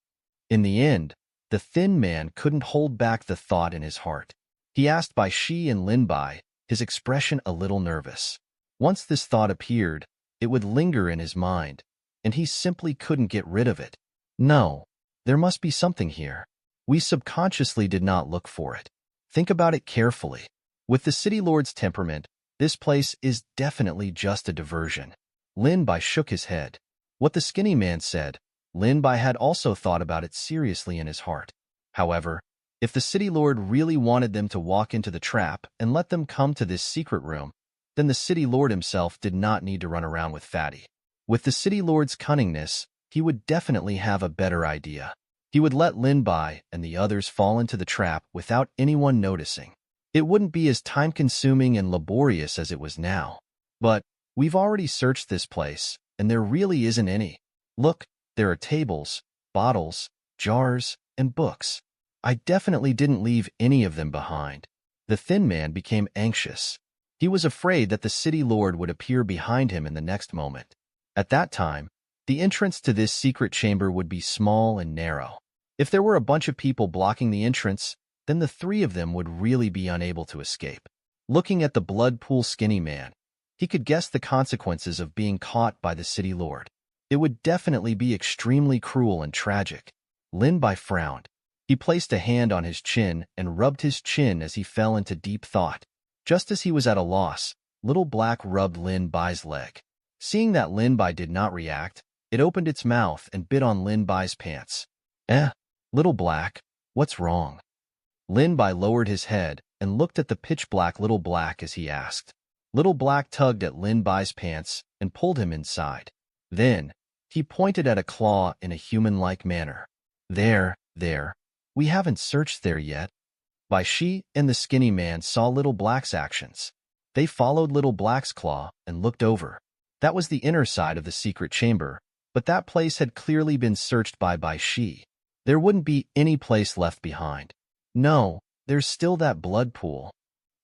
In the end, the thin man couldn't hold back the thought in his heart. He asked Bai Shi and Lin Bai, his expression a little nervous. Once this thought appeared, it would linger in his mind, and he simply couldn't get rid of it. No, there must be something here. We subconsciously did not look for it. Think about it carefully. With the city lord's temperament, this place is definitely just a diversion. Lin Bai shook his head. What the skinny man said, Lin Bai had also thought about it seriously in his heart. However, if the city lord really wanted them to walk into the trap and let them come to this secret room, then the city lord himself did not need to run around with Fatty. With the city lord's cunningness, he would definitely have a better idea. He would let Lin Bai and the others fall into the trap without anyone noticing. It wouldn't be as time-consuming and laborious as it was now. But we've already searched this place, and there really isn't any. Look, there are tables, bottles, jars, and books. I definitely didn't leave any of them behind. The thin man became anxious. He was afraid that the city lord would appear behind him in the next moment. At that time, the entrance to this secret chamber would be small and narrow. If there were a bunch of people blocking the entrance, then the three of them would really be unable to escape. Looking at the blood pool skinny man, he could guess the consequences of being caught by the city lord. It would definitely be extremely cruel and tragic. Lin Bai frowned. He placed a hand on his chin and rubbed his chin as he fell into deep thought. Just as he was at a loss, Little Black rubbed Lin Bai's leg. Seeing that Lin Bai did not react, it opened its mouth and bit on Lin Bai's pants. Little Black, what's wrong? Lin Bai lowered his head and looked at the pitch-black Little Black as he asked. Little Black tugged at Lin Bai's pants and pulled him inside. Then, he pointed at a claw in a human-like manner. There, we haven't searched there yet. Bai Shi and the skinny man saw Little Black's actions. They followed Little Black's claw and looked over. That was the inner side of the secret chamber, but that place had clearly been searched by Bai Shi. There wouldn't be any place left behind. No, there's still that blood pool.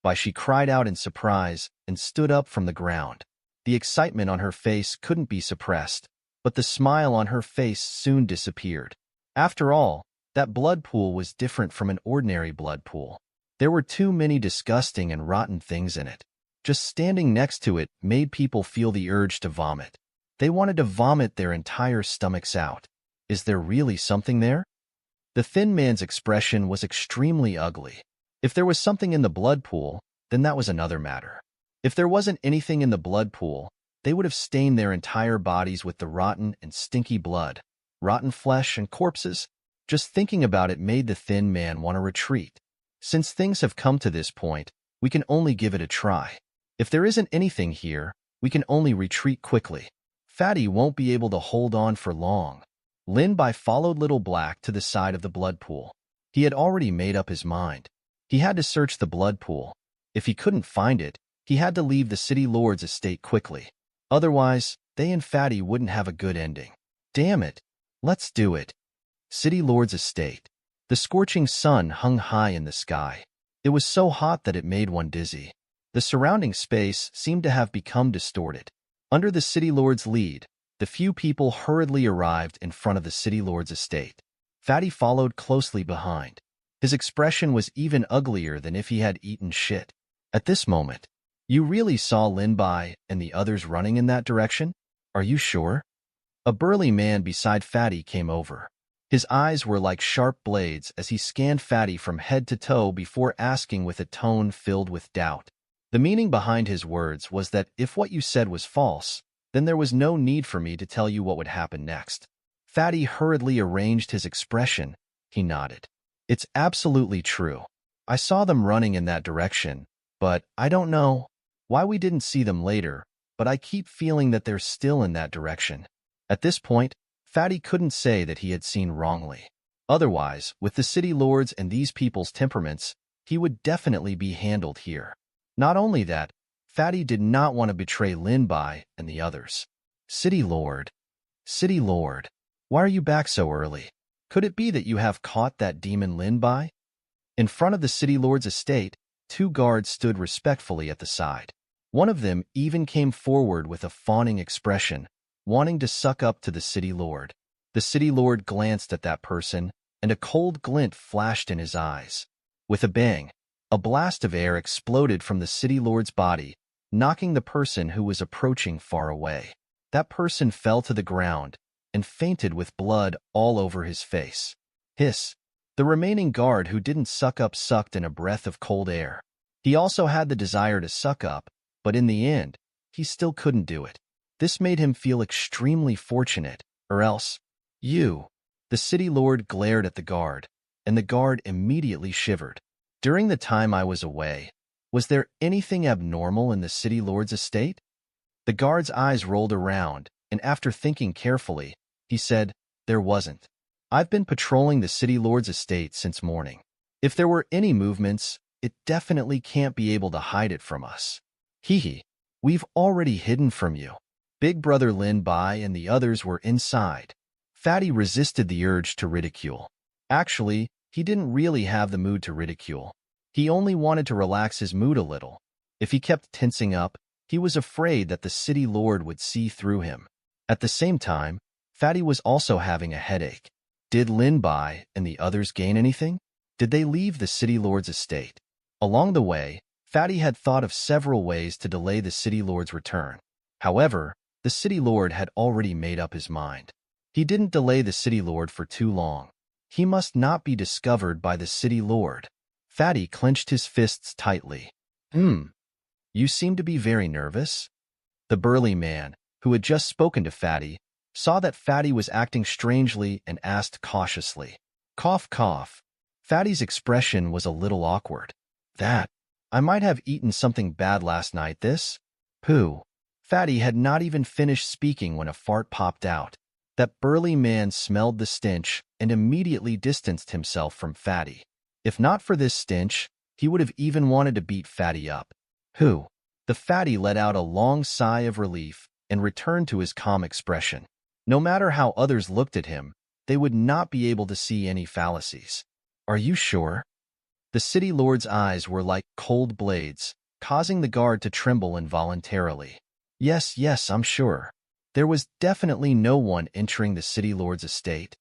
Bai Shi cried out in surprise and stood up from the ground. The excitement on her face couldn't be suppressed, but the smile on her face soon disappeared. After all, that blood pool was different from an ordinary blood pool. There were too many disgusting and rotten things in it. Just standing next to it made people feel the urge to vomit. They wanted to vomit their entire stomachs out. Is there really something there? The thin man's expression was extremely ugly. If there was something in the blood pool, then that was another matter. If there wasn't anything in the blood pool, they would have stained their entire bodies with the rotten and stinky blood, rotten flesh and corpses. Just thinking about it made the thin man want to retreat. Since things have come to this point, we can only give it a try. If there isn't anything here, we can only retreat quickly. Fatty won't be able to hold on for long. Lin Bai followed Little Black to the side of the blood pool. He had already made up his mind. He had to search the blood pool. If he couldn't find it, he had to leave the City Lord's estate quickly. Otherwise, they and Fatty wouldn't have a good ending. Damn it. Let's do it. City Lord's estate. The scorching sun hung high in the sky. It was so hot that it made one dizzy. The surrounding space seemed to have become distorted. Under the City Lord's lead, the few people hurriedly arrived in front of the City Lord's estate. Fatty followed closely behind. His expression was even uglier than if he had eaten shit. At this moment, you really saw Lin Bai and the others running in that direction? Are you sure? A burly man beside Fatty came over. His eyes were like sharp blades as he scanned Fatty from head to toe before asking with a tone filled with doubt. The meaning behind his words was that if what you said was false, then there was no need for me to tell you what would happen next. Fatty hurriedly arranged his expression. He nodded. It's absolutely true. I saw them running in that direction, but I don't know why we didn't see them later, but I keep feeling that they're still in that direction. At this point, Fatty couldn't say that he had seen wrongly. Otherwise, with the City Lords and these people's temperaments, he would definitely be handled here. Not only that, Fatty did not want to betray Lin Bai and the others. City Lord. City Lord. Why are you back so early? Could it be that you have caught that demon Lin Bai? In front of the City Lord's estate, 2 guards stood respectfully at the side. One of them even came forward with a fawning expression, wanting to suck up to the City Lord. The City Lord glanced at that person, and a cold glint flashed in his eyes. With a bang, a blast of air exploded from the City Lord's body, knocking the person who was approaching far away. That person fell to the ground and fainted with blood all over his face. Hiss. The remaining guard who didn't suck up sucked in a breath of cold air. He also had the desire to suck up, but in the end, he still couldn't do it. This made him feel extremely fortunate, or else, you. The City Lord glared at the guard, and the guard immediately shivered. During the time I was away, was there anything abnormal in the City Lord's estate? The guard's eyes rolled around, and after thinking carefully, he said, there wasn't. I've been patrolling the City Lord's estate since morning. If there were any movements, it definitely can't be able to hide it from us. Hee. We've already hidden from you. Big Brother Lin Bai and the others were inside. Fatty resisted the urge to ridicule. Actually, he didn't really have the mood to ridicule. He only wanted to relax his mood a little. If he kept tensing up, he was afraid that the City Lord would see through him. At the same time, Fatty was also having a headache. Did Lin Bai and the others gain anything? Did they leave the City Lord's estate? Along the way, Fatty had thought of several ways to delay the City Lord's return. However, the City Lord had already made up his mind. He didn't delay the City Lord for too long. He must not be discovered by the City Lord. Fatty clenched his fists tightly. You seem to be very nervous. The burly man, who had just spoken to Fatty, saw that Fatty was acting strangely and asked cautiously. Cough, cough. Fatty's expression was a little awkward. I might have eaten something bad last night, this? Pooh. Fatty had not even finished speaking when a fart popped out. That burly man smelled the stench and immediately distanced himself from Fatty. If not for this stench, he would have even wanted to beat Fatty up. Who? The Fatty let out a long sigh of relief and returned to his calm expression. No matter how others looked at him, they would not be able to see any fallacies. Are you sure? The City Lord's eyes were like cold blades, causing the guard to tremble involuntarily. Yes, I'm sure. There was definitely no one entering the City Lord's estate.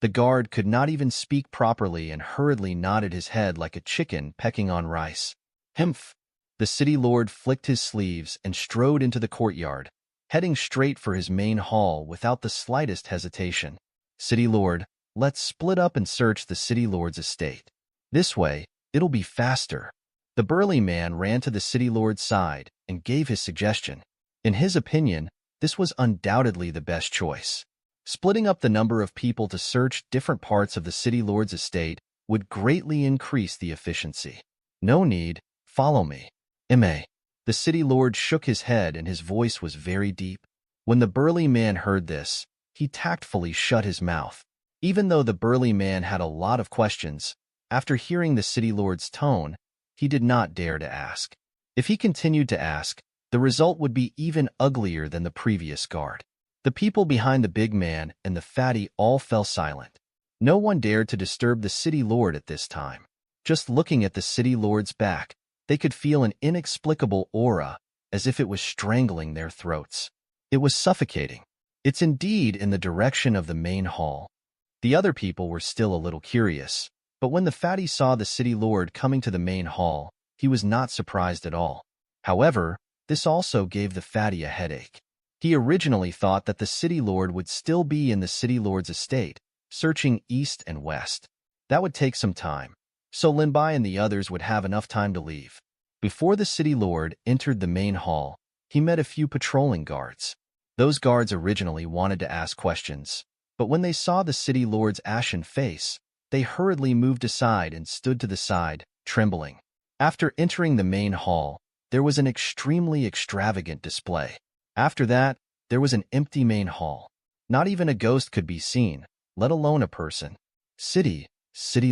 The guard could not even speak properly and hurriedly nodded his head like a chicken pecking on rice. Hemph! The City Lord flicked his sleeves and strode into the courtyard, heading straight for his main hall without the slightest hesitation. City Lord, let's split up and search the City Lord's estate. This way, it'll be faster. The burly man ran to the City Lord's side and gave his suggestion. In his opinion, this was undoubtedly the best choice. Splitting up the number of people to search different parts of the City Lord's estate would greatly increase the efficiency. No need, follow me. The city lord shook his head and his voice was very deep. When the burly man heard this, he tactfully shut his mouth. Even though the burly man had a lot of questions, after hearing the city lord's tone, he did not dare to ask. If he continued to ask, the result would be even uglier than the previous guard. The people behind the big man and the fatty all fell silent. No one dared to disturb the city lord at this time. Just looking at the city lord's back, they could feel an inexplicable aura, as if it was strangling their throats. It was suffocating. It's indeed in the direction of the main hall. The other people were still a little curious, but when the fatty saw the city lord coming to the main hall, he was not surprised at all. However, this also gave the fatty a headache. He originally thought that the city lord would still be in the city lord's estate, searching east and west. That would take some time, so Lin Bai and the others would have enough time to leave. Before the city lord entered the main hall, he met a few patrolling guards. Those guards originally wanted to ask questions, but when they saw the city lord's ashen face, they hurriedly moved aside and stood to the side, trembling. After entering the main hall, there was an extremely extravagant display. After that, there was an empty main hall. Not even a ghost could be seen, let alone a person. City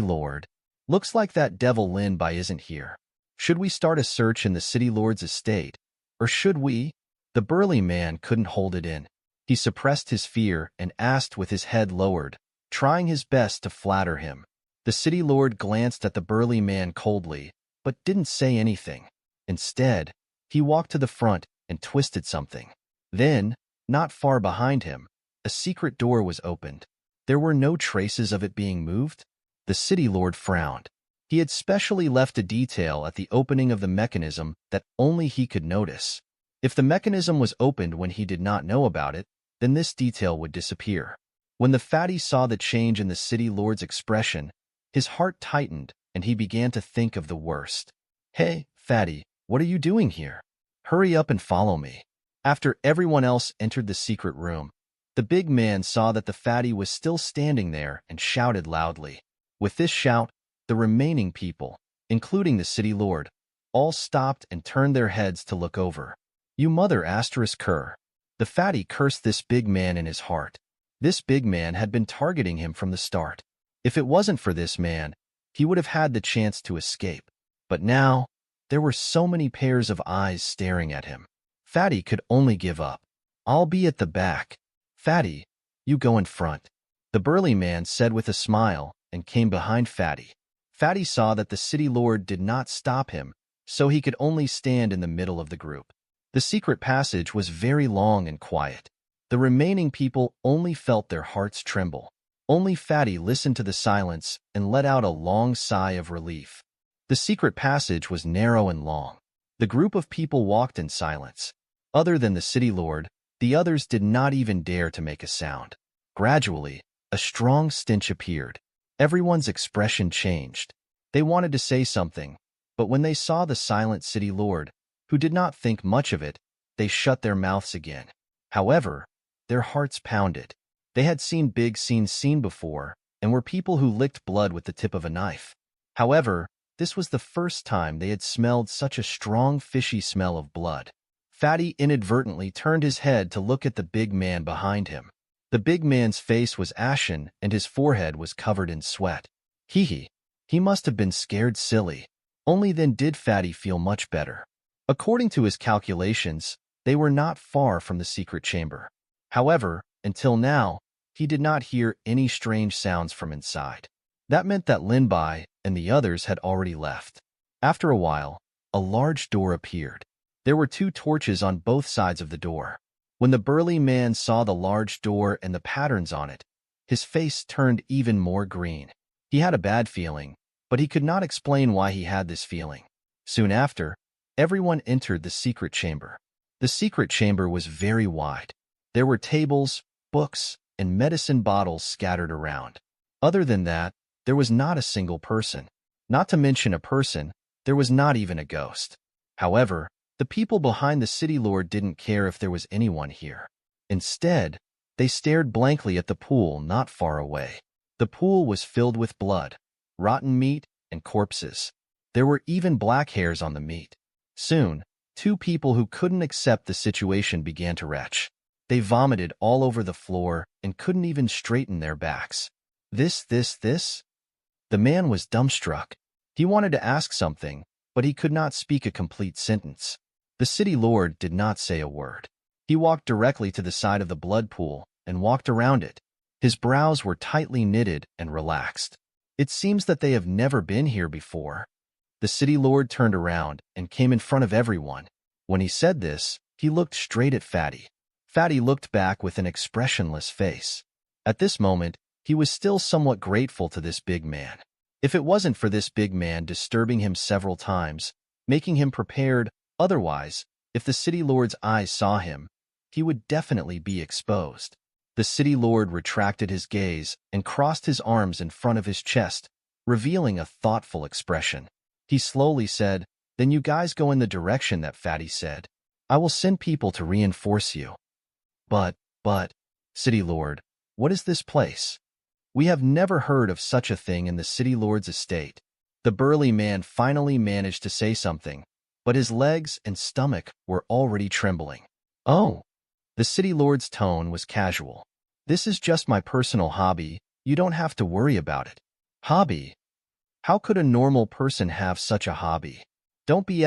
lord. Looks like that devil Lin Bai isn't here. Should we start a search in the city lord's estate? Or should we? The burly man couldn't hold it in. He suppressed his fear and asked with his head lowered, trying his best to flatter him. The city lord glanced at the burly man coldly, but didn't say anything. Instead, he walked to the front and twisted something. Then, not far behind him, a secret door was opened. There were no traces of it being moved. The city lord frowned. He had specially left a detail at the opening of the mechanism that only he could notice. If the mechanism was opened when he did not know about it, then this detail would disappear. When the fatty saw the change in the city lord's expression, his heart tightened and he began to think of the worst. Hey, fatty, what are you doing here? Hurry up and follow me. After everyone else entered the secret room, the big man saw that the fatty was still standing there and shouted loudly. With this shout, the remaining people, including the city lord, all stopped and turned their heads to look over. You mother asterisk cur. The fatty cursed this big man in his heart. This big man had been targeting him from the start. If it wasn't for this man, he would have had the chance to escape. But now, there were so many pairs of eyes staring at him. Fatty could only give up. I'll be at the back. Fatty, you go in front. The burly man said with a smile and came behind Fatty. Fatty saw that the city lord did not stop him, so he could only stand in the middle of the group. The secret passage was very long and quiet. The remaining people only felt their hearts tremble. Only Fatty listened to the silence and let out a long sigh of relief. The secret passage was narrow and long. The group of people walked in silence. Other than the city lord, the others did not even dare to make a sound. Gradually, a strong stench appeared. Everyone's expression changed. They wanted to say something, but when they saw the silent city lord, who did not think much of it, they shut their mouths again. However, their hearts pounded. They had seen big scenes before, and were people who licked blood with the tip of a knife. However, this was the first time they had smelled such a strong fishy smell of blood. Fatty inadvertently turned his head to look at the big man behind him. The big man's face was ashen and his forehead was covered in sweat. He must have been scared silly. Only then did Fatty feel much better. According to his calculations, they were not far from the secret chamber. However, until now, he did not hear any strange sounds from inside. That meant that Lin Bai and the others had already left. After a while, a large door appeared. There were 2 torches on both sides of the door. When the burly man saw the large door and the patterns on it, his face turned even more green. He had a bad feeling, but he could not explain why he had this feeling. Soon after, everyone entered the secret chamber. The secret chamber was very wide. There were tables, books, and medicine bottles scattered around. Other than that, there was not a single person. Not to mention a person, there was not even a ghost. However, the people behind the city lord didn't care if there was anyone here. Instead, they stared blankly at the pool not far away. The pool was filled with blood, rotten meat, and corpses. There were even black hairs on the meat. Soon, Two people who couldn't accept the situation began to retch. They vomited all over the floor and couldn't even straighten their backs. This. The man was dumbstruck. He wanted to ask something, but he could not speak a complete sentence. The city lord did not say a word. He walked directly to the side of the blood pool and walked around it. His brows were tightly knitted and relaxed. It seems that they have never been here before. The city lord turned around and came in front of everyone. When he said this, he looked straight at Fatty. Fatty looked back with an expressionless face. At this moment, he was still somewhat grateful to this big man. If it wasn't for this big man disturbing him several times, making him prepared, otherwise, if the city lord's eyes saw him, he would definitely be exposed. The city lord retracted his gaze and crossed his arms in front of his chest, revealing a thoughtful expression. He slowly said, "Then you guys go in the direction that Fatty said. I will send people to reinforce you." But, City Lord, what is this place? We have never heard of such a thing in the City Lord's estate. The burly man finally managed to say something, but his legs and stomach were already trembling. "Oh." The City Lord's tone was casual. "This is just my personal hobby. You don't have to worry about it." Hobby? How could a normal person have such a hobby? Don't be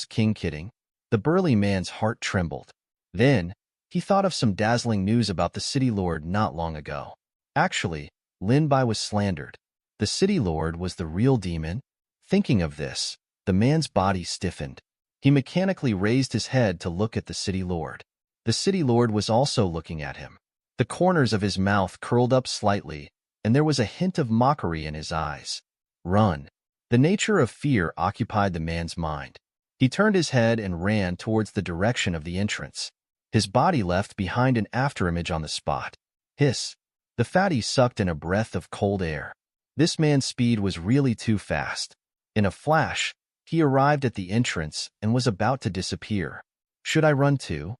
*king kidding. The burly man's heart trembled. Then, he thought of some dazzling news about the City Lord not long ago. Actually, Lin Bai was slandered. The City Lord was the real demon? Thinking of this, the man's body stiffened. He mechanically raised his head to look at the City Lord. The City Lord was also looking at him. The corners of his mouth curled up slightly, and there was a hint of mockery in his eyes. Run. The nature of fear occupied the man's mind. He turned his head and ran towards the direction of the entrance. His body left behind an afterimage on the spot. Hiss. The fatty sucked in a breath of cold air. This man's speed was really too fast. In a flash, he arrived at the entrance and was about to disappear. Should I run too?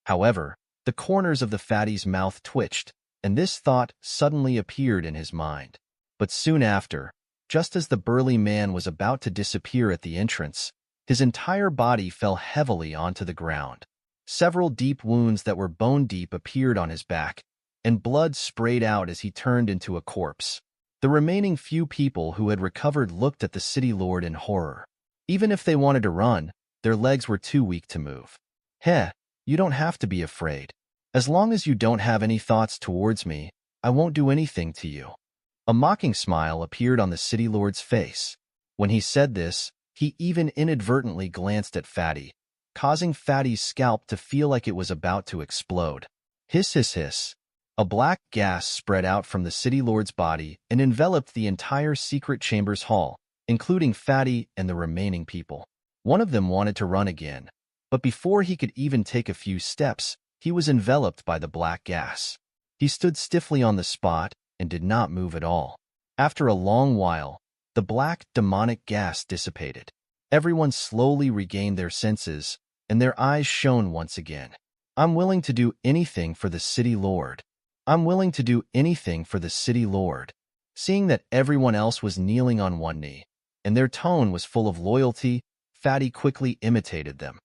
However, the corners of the fatty's mouth twitched, and this thought suddenly appeared in his mind. But soon after, just as the burly man was about to disappear at the entrance, his entire body fell heavily onto the ground. Several deep wounds that were bone-deep appeared on his back, and blood sprayed out as he turned into a corpse. The remaining few people who had recovered looked at the City Lord in horror. Even if they wanted to run, their legs were too weak to move. "Heh, you don't have to be afraid. As long as you don't have any thoughts towards me, I won't do anything to you." A mocking smile appeared on the City Lord's face. When he said this, he even inadvertently glanced at Fatty, causing Fatty's scalp to feel like it was about to explode. Hiss, hiss, hiss. A black gas spread out from the City Lord's body and enveloped the entire secret chamber's hall, including Fatty and the remaining people. One of them wanted to run again, but before he could even take a few steps, he was enveloped by the black gas. He stood stiffly on the spot and did not move at all. After a long while, the black, demonic gas dissipated. Everyone slowly regained their senses, and their eyes shone once again. "I'm willing to do anything for the City Lord. I'm willing to do anything for the City Lord." Seeing that everyone else was kneeling on one knee, and their tone was full of loyalty, Fatty quickly imitated them.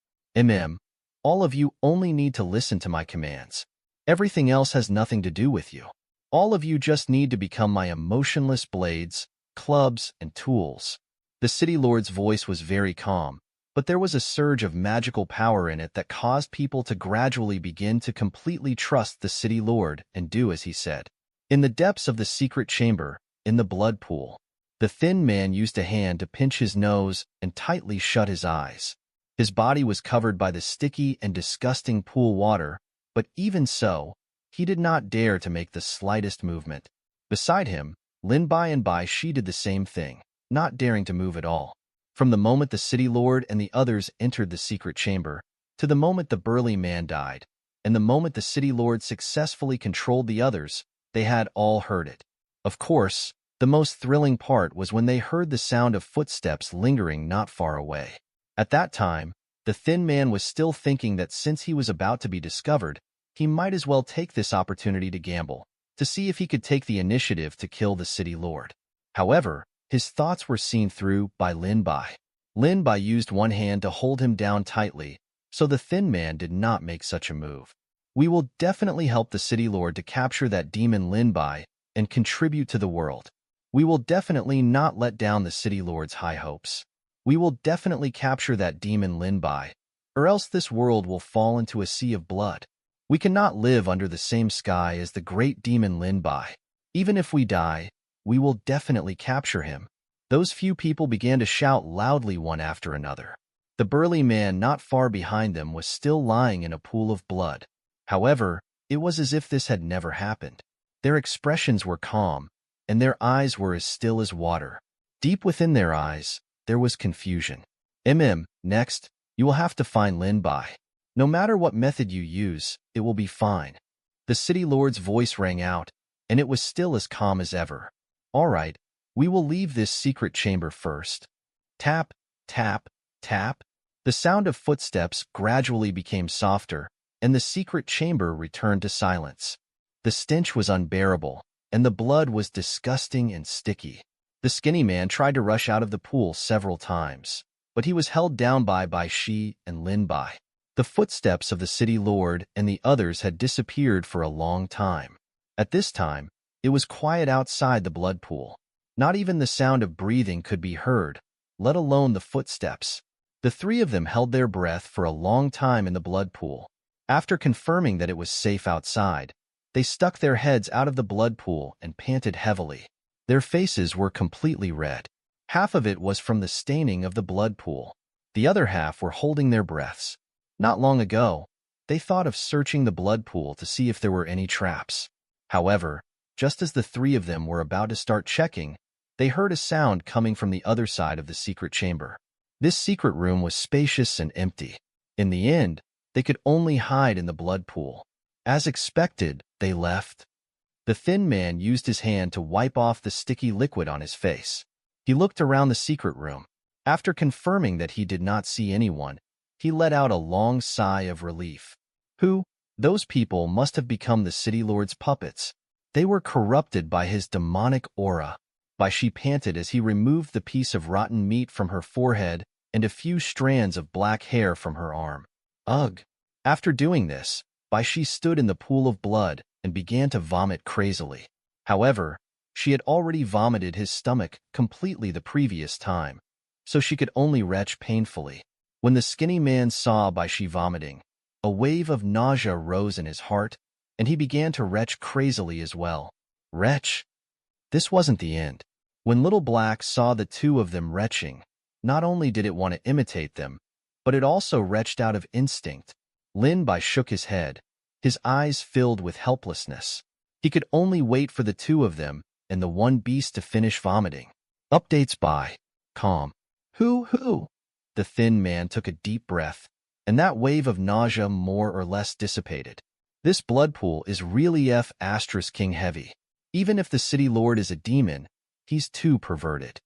All of you only need to listen to my commands. Everything else has nothing to do with you. All of you just need to become my emotionless blades, clubs, and tools." The City Lord's voice was very calm, but there was a surge of magical power in it that caused people to gradually begin to completely trust the City Lord and do as he said. In the depths of the secret chamber, in the blood pool, the thin man used a hand to pinch his nose and tightly shut his eyes. His body was covered by the sticky and disgusting pool water, but even so, he did not dare to make the slightest movement. Beside him, Lin Bai and Bai Shi did the same thing, not daring to move at all. From the moment the City Lord and the others entered the secret chamber, to the moment the burly man died, and the moment the City Lord successfully controlled the others, they had all heard it. Of course, the most thrilling part was when they heard the sound of footsteps lingering not far away. At that time, the thin man was still thinking that since he was about to be discovered, he might as well take this opportunity to gamble, to see if he could take the initiative to kill the City Lord. However, his thoughts were seen through by Lin Bai. Lin Bai used one hand to hold him down tightly, so the thin man did not make such a move. We will definitely help the City Lord to capture that demon Lin Bai and contribute to the world. We will definitely not let down the City Lord's high hopes. We will definitely capture that demon Lin Bai, or else this world will fall into a sea of blood. We cannot live under the same sky as the great demon Lin Bai. Even if we die, we will definitely capture him. Those few people began to shout loudly one after another. The burly man not far behind them was still lying in a pool of blood. However, it was as if this had never happened. Their expressions were calm, and their eyes were as still as water. Deep within their eyes, there was confusion. Next, you will have to find Lin Bai. No matter what method you use, it will be fine. The City Lord's voice rang out, and it was still as calm as ever. All right, we will leave this secret chamber first. Tap, tap, tap. The sound of footsteps gradually became softer, and the secret chamber returned to silence. The stench was unbearable, and the blood was disgusting and sticky. The skinny man tried to rush out of the pool several times, but he was held down by Shi and Lin Bai. The footsteps of the City Lord and the others had disappeared for a long time. At this time, it was quiet outside the blood pool. Not even the sound of breathing could be heard, let alone the footsteps. The three of them held their breath for a long time in the blood pool. After confirming that it was safe outside, they stuck their heads out of the blood pool and panted heavily. Their faces were completely red. Half of it was from the staining of the blood pool. The other half were holding their breaths. Not long ago, they thought of searching the blood pool to see if there were any traps. However, just as the three of them were about to start checking, they heard a sound coming from the other side of the secret chamber. This secret room was spacious and empty. In the end, they could only hide in the blood pool. As expected, they left. The thin man used his hand to wipe off the sticky liquid on his face. He looked around the secret room. After confirming that he did not see anyone, he let out a long sigh of relief. Those people must have become the City Lord's puppets. They were corrupted by his demonic aura. She panted as he removed the piece of rotten meat from her forehead and a few strands of black hair from her arm. Ugh! After doing this, Shi stood in the pool of blood and began to vomit crazily. However, she had already vomited his stomach completely the previous time, so she could only retch painfully. When the skinny man saw Shi vomiting, a wave of nausea rose in his heart, and he began to retch crazily as well. Retch? This wasn't the end. When Little Black saw the two of them retching, not only did it want to imitate them, but it also retched out of instinct. Lin Bai shook his head, his eyes filled with helplessness. He could only wait for the two of them and the one beast to finish vomiting. Updates by Calm. Who? The thin man took a deep breath, and that wave of nausea more or less dissipated. This blood pool is really King heavy. Even if the City Lord is a demon, he's too perverted.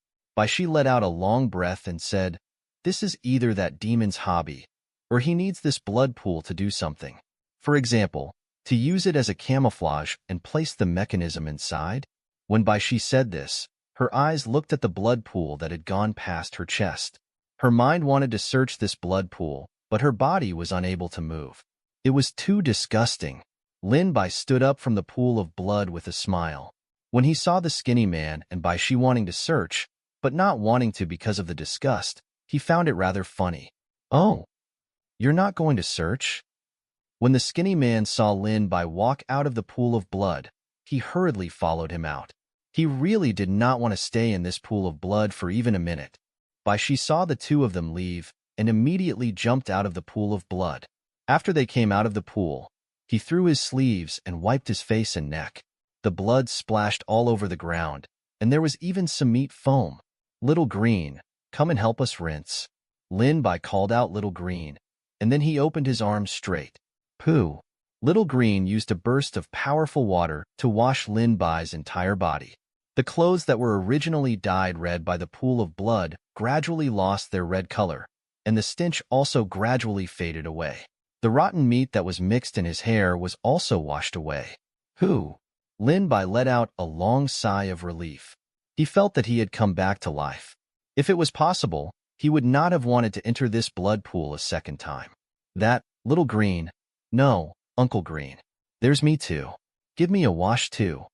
Shi let out a long breath and said, "This is either that demon's hobby, or he needs this blood pool to do something. For example, to use it as a camouflage and place the mechanism inside." When Shi said this, her eyes looked at the blood pool that had gone past her chest. Her mind wanted to search this blood pool, but her body was unable to move. It was too disgusting. Lin Bai stood up from the pool of blood with a smile. When he saw the skinny man and Shi wanting to search, but not wanting to because of the disgust, he found it rather funny. "Oh, you're not going to search?" When the skinny man saw Lin Bai walk out of the pool of blood, he hurriedly followed him out. He really did not want to stay in this pool of blood for even a minute. Shi saw the two of them leave and immediately jumped out of the pool of blood. After they came out of the pool, he threw his sleeves and wiped his face and neck. The blood splashed all over the ground, and there was even some meat foam. "Little Green, come and help us rinse." Lin Bai called out Little Green, and then he opened his arms straight. Pooh! Little Green used a burst of powerful water to wash Lin Bai's entire body. The clothes that were originally dyed red by the pool of blood gradually lost their red color, and the stench also gradually faded away. The rotten meat that was mixed in his hair was also washed away. Lin Bai let out a long sigh of relief. He felt that he had come back to life. If it was possible, He would not have wanted to enter this blood pool a second time. That, little green. No, Uncle Green. There's me too. Give me a wash too.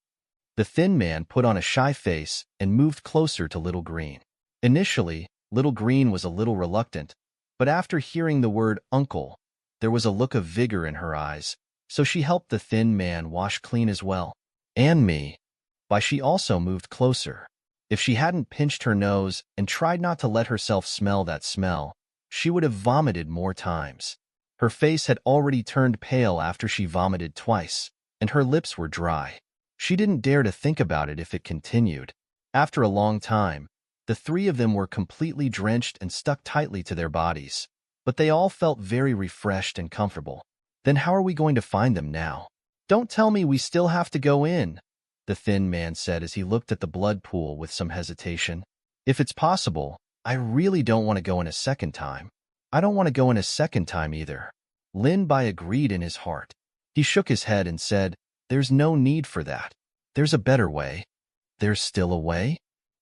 The thin man put on a shy face and moved closer to Little Green. Initially, Little Green was a little reluctant, but after hearing the word uncle, there was a look of vigor in her eyes, so she helped the thin man wash clean as well. And me. But she also moved closer. If she hadn't pinched her nose and tried not to let herself smell that smell, she would have vomited more times. Her face had already turned pale after she vomited twice, and her lips were dry. She didn't dare to think about it if it continued. After a long time, the three of them were completely drenched and stuck tightly to their bodies, but they all felt very refreshed and comfortable. Then how are we going to find them now? Don't tell me we still have to go in, the thin man said as he looked at the blood pool with some hesitation. If it's possible, I really don't want to go in a second time. I don't want to go in a second time either. Lin Bai agreed in his heart. He shook his head and said, there's no need for that. There's a better way. There's still a way?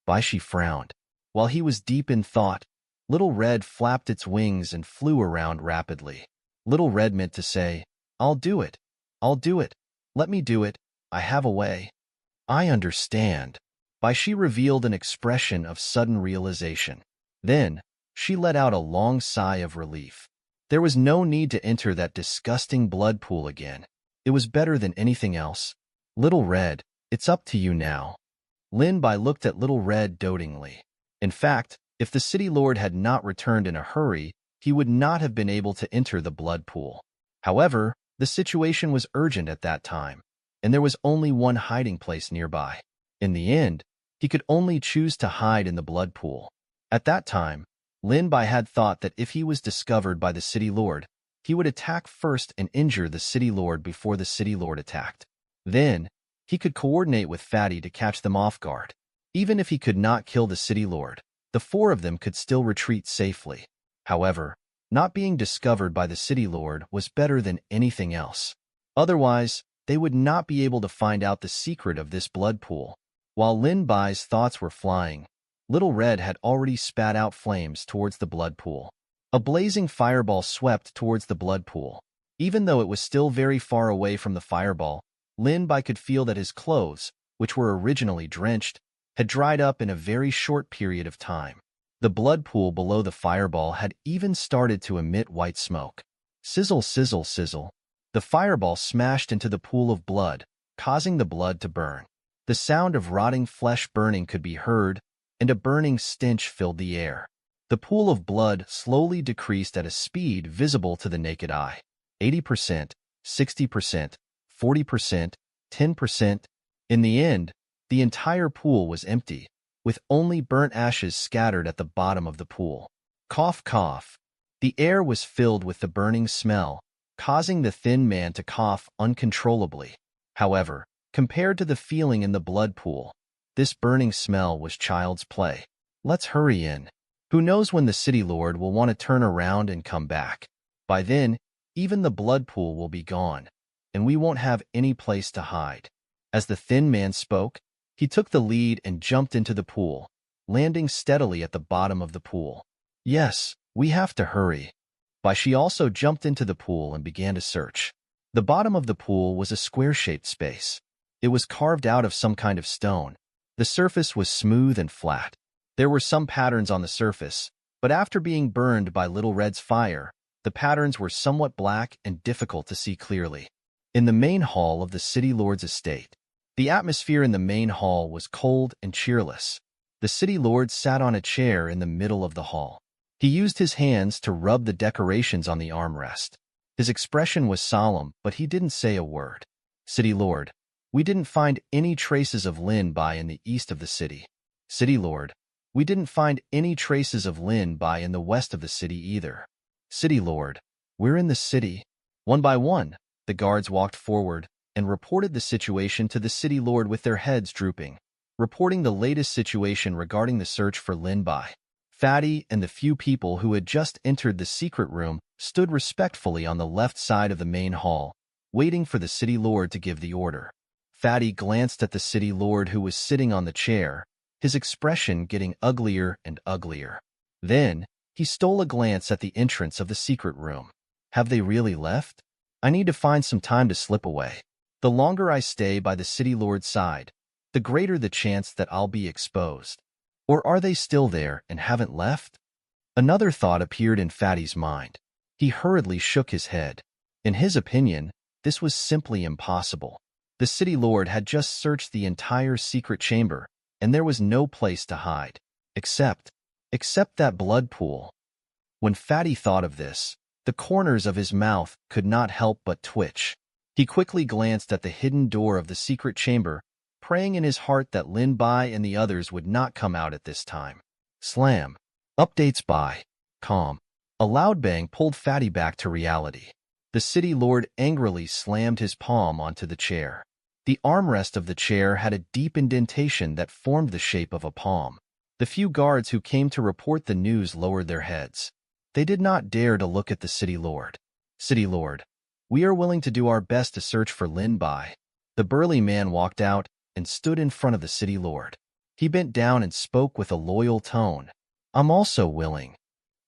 Bai she frowned. While he was deep in thought, Little Red flapped its wings and flew around rapidly. Little Red meant to say, I'll do it. I'll do it. Let me do it. I have a way. I understand. Bai she revealed an expression of sudden realization. Then, she let out a long sigh of relief. There was no need to enter that disgusting blood pool again. It was better than anything else. Little Red, it's up to you now. Lin Bai looked at Little Red dotingly. In fact, if the city lord had not returned in a hurry, he would not have been able to enter the blood pool. However, the situation was urgent at that time, and there was only one hiding place nearby. In the end, he could only choose to hide in the blood pool. At that time, Lin Bai had thought that if he was discovered by the city lord, he would attack first and injure the city lord before the city lord attacked. Then, he could coordinate with Fatty to catch them off guard. Even if he could not kill the city lord, the four of them could still retreat safely. However, not being discovered by the city lord was better than anything else. Otherwise, they would not be able to find out the secret of this blood pool. While Lin Bai's thoughts were flying, Little Red had already spat out flames towards the blood pool. A blazing fireball swept towards the blood pool. Even though it was still very far away from the fireball, Lin Bai could feel that his clothes, which were originally drenched, had dried up in a very short period of time. The blood pool below the fireball had even started to emit white smoke. Sizzle, sizzle, sizzle. The fireball smashed into the pool of blood, causing the blood to burn. The sound of rotting flesh burning could be heard, and a burning stench filled the air. The pool of blood slowly decreased at a speed visible to the naked eye. 80%, 60%, 40%, 10%. In the end, the entire pool was empty, with only burnt ashes scattered at the bottom of the pool. Cough, cough. The air was filled with the burning smell, causing the thin man to cough uncontrollably. However, compared to the feeling in the blood pool, this burning smell was child's play. Let's hurry in. Who knows when the city lord will want to turn around and come back? By then, even the blood pool will be gone, and we won't have any place to hide. As the thin man spoke, he took the lead and jumped into the pool, landing steadily at the bottom of the pool. Yes, we have to hurry. But she also jumped into the pool and began to search. The bottom of the pool was a square-shaped space. It was carved out of some kind of stone. The surface was smooth and flat. There were some patterns on the surface, but after being burned by Little Red's fire, the patterns were somewhat black and difficult to see clearly. In the main hall of the city lord's estate, the atmosphere in the main hall was cold and cheerless. The city lord sat on a chair in the middle of the hall. He used his hands to rub the decorations on the armrest. His expression was solemn, but he didn't say a word. City Lord, we didn't find any traces of Lin Bai in the east of the city. City Lord, we didn't find any traces of Lin Bai in the west of the city either. City Lord, we're in the city. One by one, the guards walked forward and reported the situation to the city lord with their heads drooping, reporting the latest situation regarding the search for Lin Bai. Fatty and the few people who had just entered the secret room stood respectfully on the left side of the main hall, waiting for the city lord to give the order. Fatty glanced at the city lord who was sitting on the chair, his expression getting uglier and uglier. Then, He stole a glance at the entrance of the secret room. Have they really left? I need to find some time to slip away. The longer I stay by the city lord's side, the greater the chance that I'll be exposed. Or are they still there and haven't left? Another thought appeared in Fatty's mind. He hurriedly shook his head. In his opinion, this was simply impossible. The city lord had just searched the entire secret chamber, and there was no place to hide, except that blood pool. When Fatty thought of this, the corners of his mouth could not help but twitch. He quickly glanced at the hidden door of the secret chamber, praying in his heart that Lin Bai and the others would not come out at this time. Slam. Updates by Calm. A loud bang pulled Fatty back to reality. The city lord angrily slammed his palm onto the chair. The armrest of the chair had a deep indentation that formed the shape of a palm. The few guards who came to report the news lowered their heads. They did not dare to look at the city lord. City lord, we are willing to do our best to search for Lin Bai. The burly man walked out and stood in front of the city lord. He bent down and spoke with a loyal tone. I'm also willing.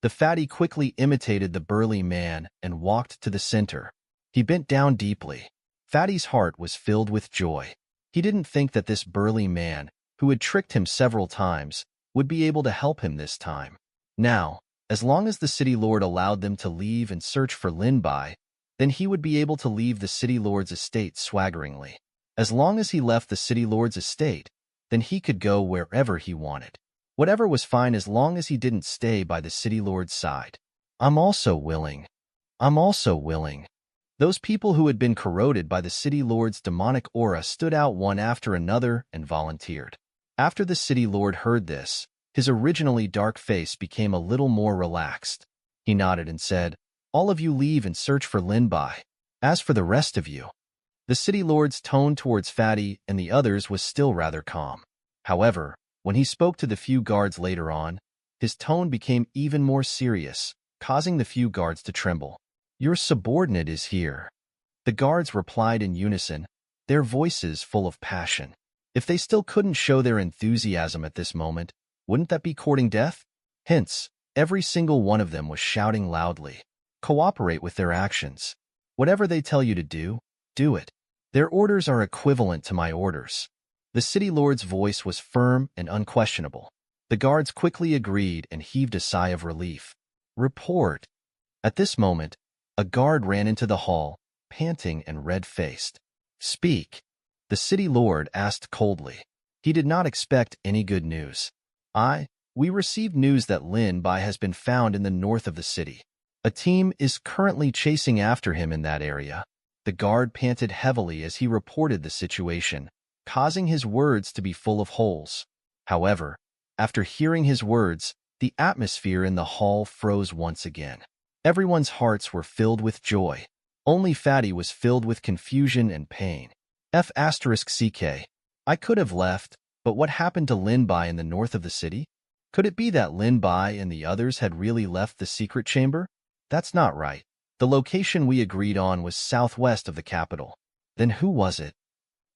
The fatty quickly imitated the burly man and walked to the center. He bent down deeply. Fatty's heart was filled with joy. He didn't think that this burly man, who had tricked him several times, would be able to help him this time. Now, as long as the city lord allowed them to leave and search for Lin Bai, then he would be able to leave the city lord's estate swaggeringly. As long as he left the city lord's estate, then he could go wherever he wanted. Whatever was fine as long as he didn't stay by the city lord's side. I'm also willing. Those people who had been corroded by the city lord's demonic aura stood out one after another and volunteered. After the city lord heard this, his originally dark face became a little more relaxed. He nodded and said, all of you leave and search for Lin Bai. As for the rest of you. The city lord's tone towards Fatty and the others was still rather calm. However, when he spoke to the few guards later on, his tone became even more serious, causing the few guards to tremble. Your subordinate is here. The guards replied in unison, their voices full of passion. If they still couldn't show their enthusiasm at this moment, wouldn't that be courting death? Hence, every single one of them was shouting loudly. Cooperate with their actions. Whatever they tell you to do, do it. Their orders are equivalent to my orders. The city lord's voice was firm and unquestionable. The guards quickly agreed and heaved a sigh of relief. Report. At this moment, a guard ran into the hall, panting and red-faced. Speak. The city lord asked coldly. He did not expect any good news. We received news that Lin Bai has been found in the north of the city. A team is currently chasing after him in that area. The guard panted heavily as he reported the situation, causing his words to be full of holes. However, after hearing his words, the atmosphere in the hall froze once again. Everyone's hearts were filled with joy. Only Fatty was filled with confusion and pain. F***CK. I could have left, but what happened to Lin Bai in the north of the city? Could it be that Lin Bai and the others had really left the secret chamber? That's not right. The location we agreed on was southwest of the capital. Then who was it?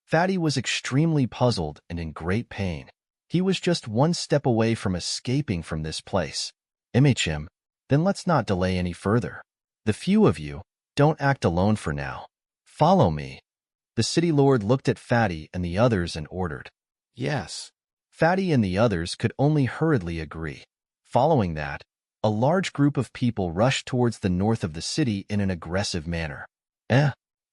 Fatty was extremely puzzled and in great pain. He was just one step away from escaping from this place. MHM, then let's not delay any further. The few of you, don't act alone for now. Follow me. The city lord looked at Fatty and the others and ordered. Yes. Fatty and the others could only hurriedly agree. Following that, a large group of people rushed towards the north of the city in an aggressive manner.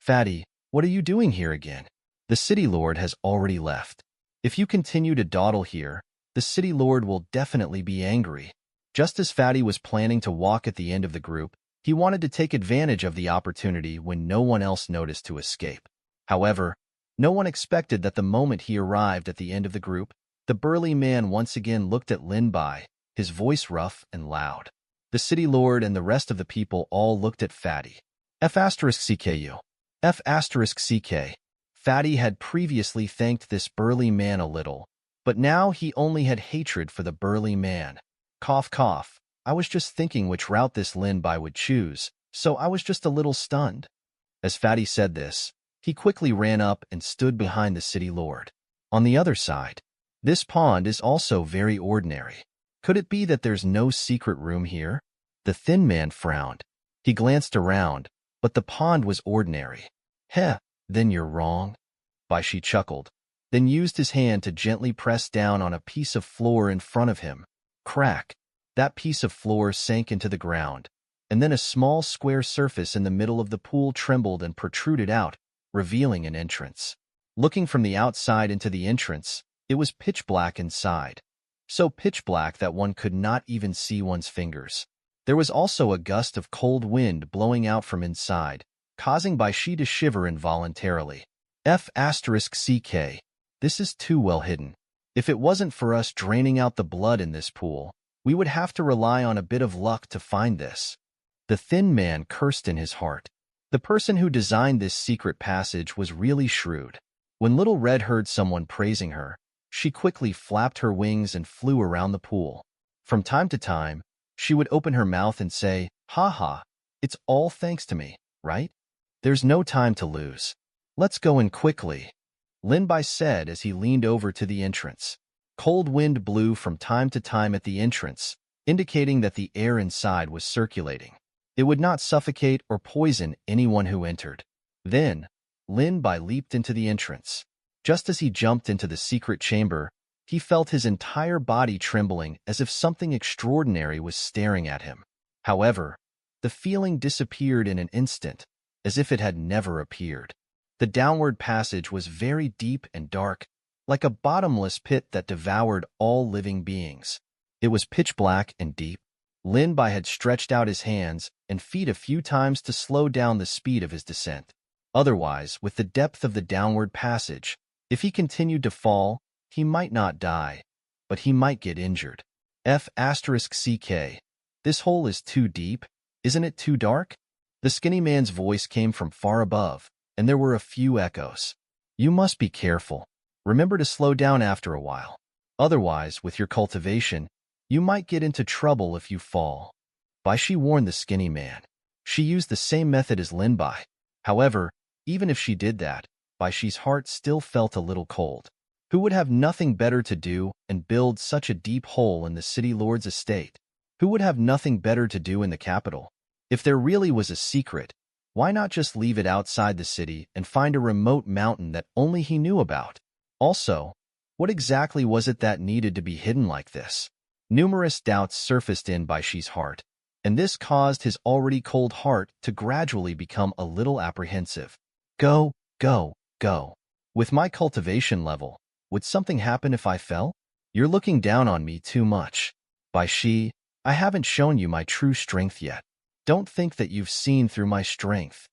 Fatty, what are you doing here again? The city lord has already left. If you continue to dawdle here, the city lord will definitely be angry. Just as Fatty was planning to walk at the end of the group, he wanted to take advantage of the opportunity when no one else noticed to escape. However, no one expected that the moment he arrived at the end of the group, the burly man once again looked at Lin Bai, his voice rough and loud. The city lord and the rest of the people all looked at Fatty. F***CKU. F***CK. Fatty had previously thanked this burly man a little, but now he only had hatred for the burly man. Cough cough. I was just thinking which route this Lin Bai would choose, so I was just a little stunned. As Fatty said this, he quickly ran up and stood behind the city lord. On the other side, this pond is also very ordinary. Could it be that there's no secret room here? The thin man frowned. He glanced around, but the pond was ordinary. Heh, then you're wrong. Bai Shi chuckled, then used his hand to gently press down on a piece of floor in front of him. Crack! That piece of floor sank into the ground, and then a small square surface in the middle of the pool trembled and protruded out, revealing an entrance. Looking from the outside into the entrance, it was pitch black inside. So pitch black that one could not even see one's fingers. There was also a gust of cold wind blowing out from inside, causing Bai Shi to shiver involuntarily. F***CK. This is too well hidden. If it wasn't for us draining out the blood in this pool, we would have to rely on a bit of luck to find this. The thin man cursed in his heart. The person who designed this secret passage was really shrewd. When Little Red heard someone praising her, she quickly flapped her wings and flew around the pool. From time to time, she would open her mouth and say, "Ha ha, it's all thanks to me, right? There's no time to lose. Let's go in quickly," Lin Bai said as he leaned over to the entrance. Cold wind blew from time to time at the entrance, indicating that the air inside was circulating. It would not suffocate or poison anyone who entered. Then, Lin Bai leaped into the entrance. Just as he jumped into the secret chamber, he felt his entire body trembling as if something extraordinary was staring at him. However, the feeling disappeared in an instant, as if it had never appeared. The downward passage was very deep and dark, like a bottomless pit that devoured all living beings. It was pitch black and deep. Lin Bai had stretched out his hands and feet a few times to slow down the speed of his descent. Otherwise, with the depth of the downward passage, if he continued to fall, he might not die, but he might get injured. F***CK. This hole is too deep, isn't it too dark? The skinny man's voice came from far above, and there were a few echoes. You must be careful. Remember to slow down after a while. Otherwise, with your cultivation, you might get into trouble if you fall. Bai Shi warned the skinny man. She used the same method as Lin Bai. However, even if she did that, Bai Shi's heart still felt a little cold. Who would have nothing better to do and build such a deep hole in the city lord's estate? Who would have nothing better to do in the capital? If there really was a secret, why not just leave it outside the city and find a remote mountain that only he knew about? Also, what exactly was it that needed to be hidden like this? Numerous doubts surfaced in Bai Shi's heart, and this caused his already cold heart to gradually become a little apprehensive. Go, go, go. With my cultivation level, would something happen if I fell? You're looking down on me too much. Bai Shi, I haven't shown you my true strength yet. Don't think that you've seen through my strength.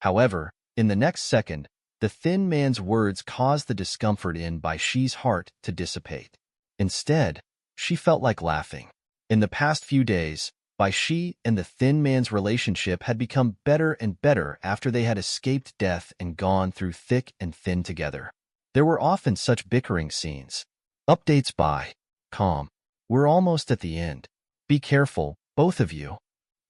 However, in the next second, the thin man's words caused the discomfort in Bai Shi's heart to dissipate. Instead, she felt like laughing. In the past few days, Bai Shi and the thin man's relationship had become better and better after they had escaped death and gone through thick and thin together. There were often such bickering scenes. Updates by Calm. We're almost at the end. Be careful, both of you.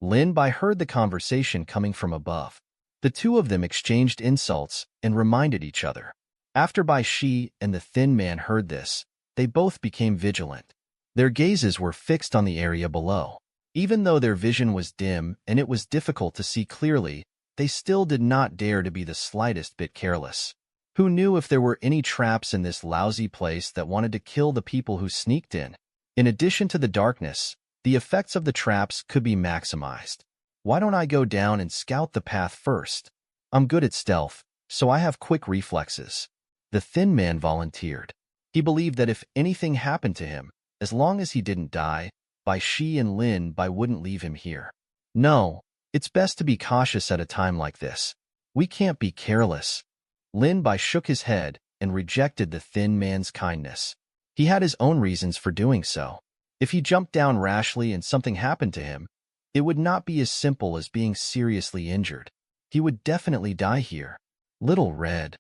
Lin Bai heard the conversation coming from above. The two of them exchanged insults and reminded each other. After Bai Shi and the thin man heard this, they both became vigilant. Their gazes were fixed on the area below. Even though their vision was dim and it was difficult to see clearly, they still did not dare to be the slightest bit careless. Who knew if there were any traps in this lousy place that wanted to kill the people who sneaked in? In addition to the darkness, the effects of the traps could be maximized. Why don't I go down and scout the path first? I'm good at stealth, so I have quick reflexes. The thin man volunteered. He believed that if anything happened to him, as long as he didn't die, Bai Shi and Lin Bai wouldn't leave him here. No, it's best to be cautious at a time like this. We can't be careless. Lin Bai shook his head and rejected the thin man's kindness. He had his own reasons for doing so. If he jumped down rashly and something happened to him, it would not be as simple as being seriously injured. He would definitely die here. Little Red.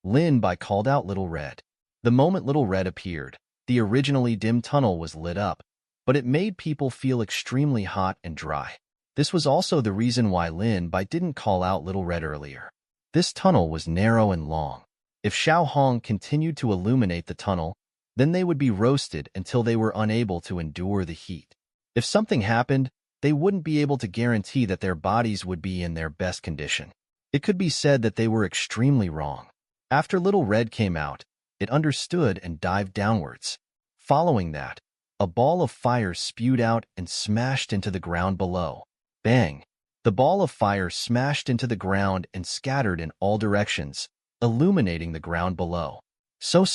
Lin Bai called out Little Red. The moment Little Red appeared, the originally dim tunnel was lit up, but it made people feel extremely hot and dry. This was also the reason why Lin Bai didn't call out Little Red earlier. This tunnel was narrow and long. If Xiao Hong continued to illuminate the tunnel, Then they would be roasted until they were unable to endure the heat. If something happened, they wouldn't be able to guarantee that their bodies would be in their best condition. It could be said that they were extremely wrong. After Little Red came out, it understood and dived downwards. Following that, a ball of fire spewed out and smashed into the ground below. Bang! The ball of fire smashed into the ground and scattered in all directions, illuminating the ground below. So.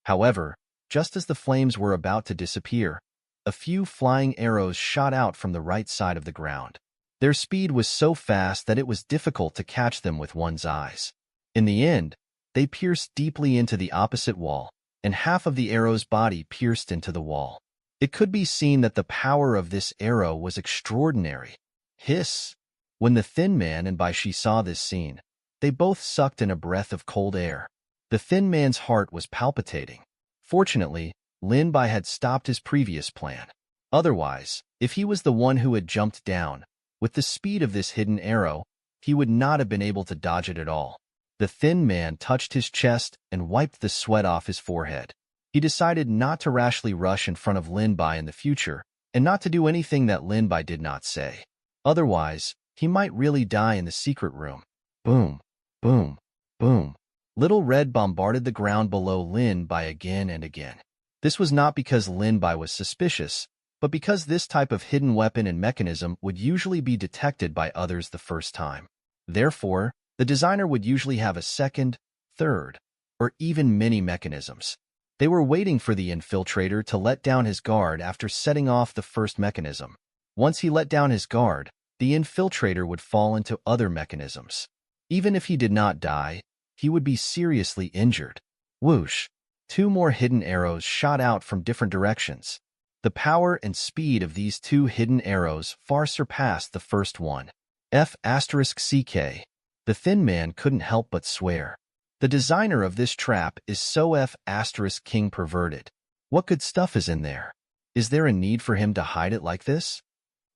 However, just as the flames were about to disappear, a few flying arrows shot out from the right side of the ground. Their speed was so fast that it was difficult to catch them with one's eyes. In the end, they pierced deeply into the opposite wall, and half of the arrow's body pierced into the wall. It could be seen that the power of this arrow was extraordinary. Hiss! When the Thin Man and Bai Shi saw this scene, they both sucked in a breath of cold air. The Thin Man's heart was palpitating. Fortunately, Lin Bai had stopped his previous plan. Otherwise, if he was the one who had jumped down, with the speed of this hidden arrow, he would not have been able to dodge it at all. The Thin Man touched his chest and wiped the sweat off his forehead. He decided not to rashly rush in front of Lin Bai in the future, and not to do anything that Lin Bai did not say. Otherwise, he might really die in the secret room. Boom, boom, boom. Little Red bombarded the ground below Lin Bai again and again. This was not because Lin Bai was suspicious, but because this type of hidden weapon and mechanism would usually be detected by others the first time. Therefore, the designer would usually have a second, third, or even many mechanisms. They were waiting for the infiltrator to let down his guard after setting off the first mechanism. Once he let down his guard, the infiltrator would fall into other mechanisms. Even if he did not die, he would be seriously injured. Whoosh! 2 more hidden arrows shot out from different directions. The power and speed of these 2 hidden arrows far surpassed the first one. F*CK. The Thin Man couldn't help but swear. The designer of this trap is so F*King perverted. What good stuff is in there? Is there a need for him to hide it like this?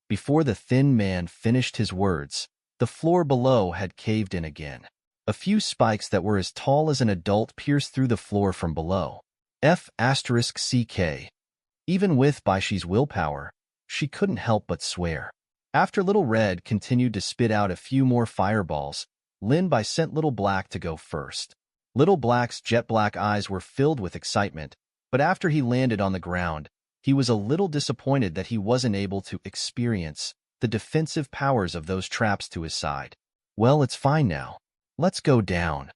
Before the Thin Man finished his words, the floor below had caved in again. A few spikes that were as tall as an adult pierced through the floor from below. F*CK. Even with Bai Shi's willpower, she couldn't help but swear. After Little Red continued to spit out a few more fireballs, Lin Bai sent Little Black to go first. Little Black's jet black eyes were filled with excitement, but after he landed on the ground, he was a little disappointed that he wasn't able to experience the defensive powers of those traps to his side. Well, it's fine now. Let's go down,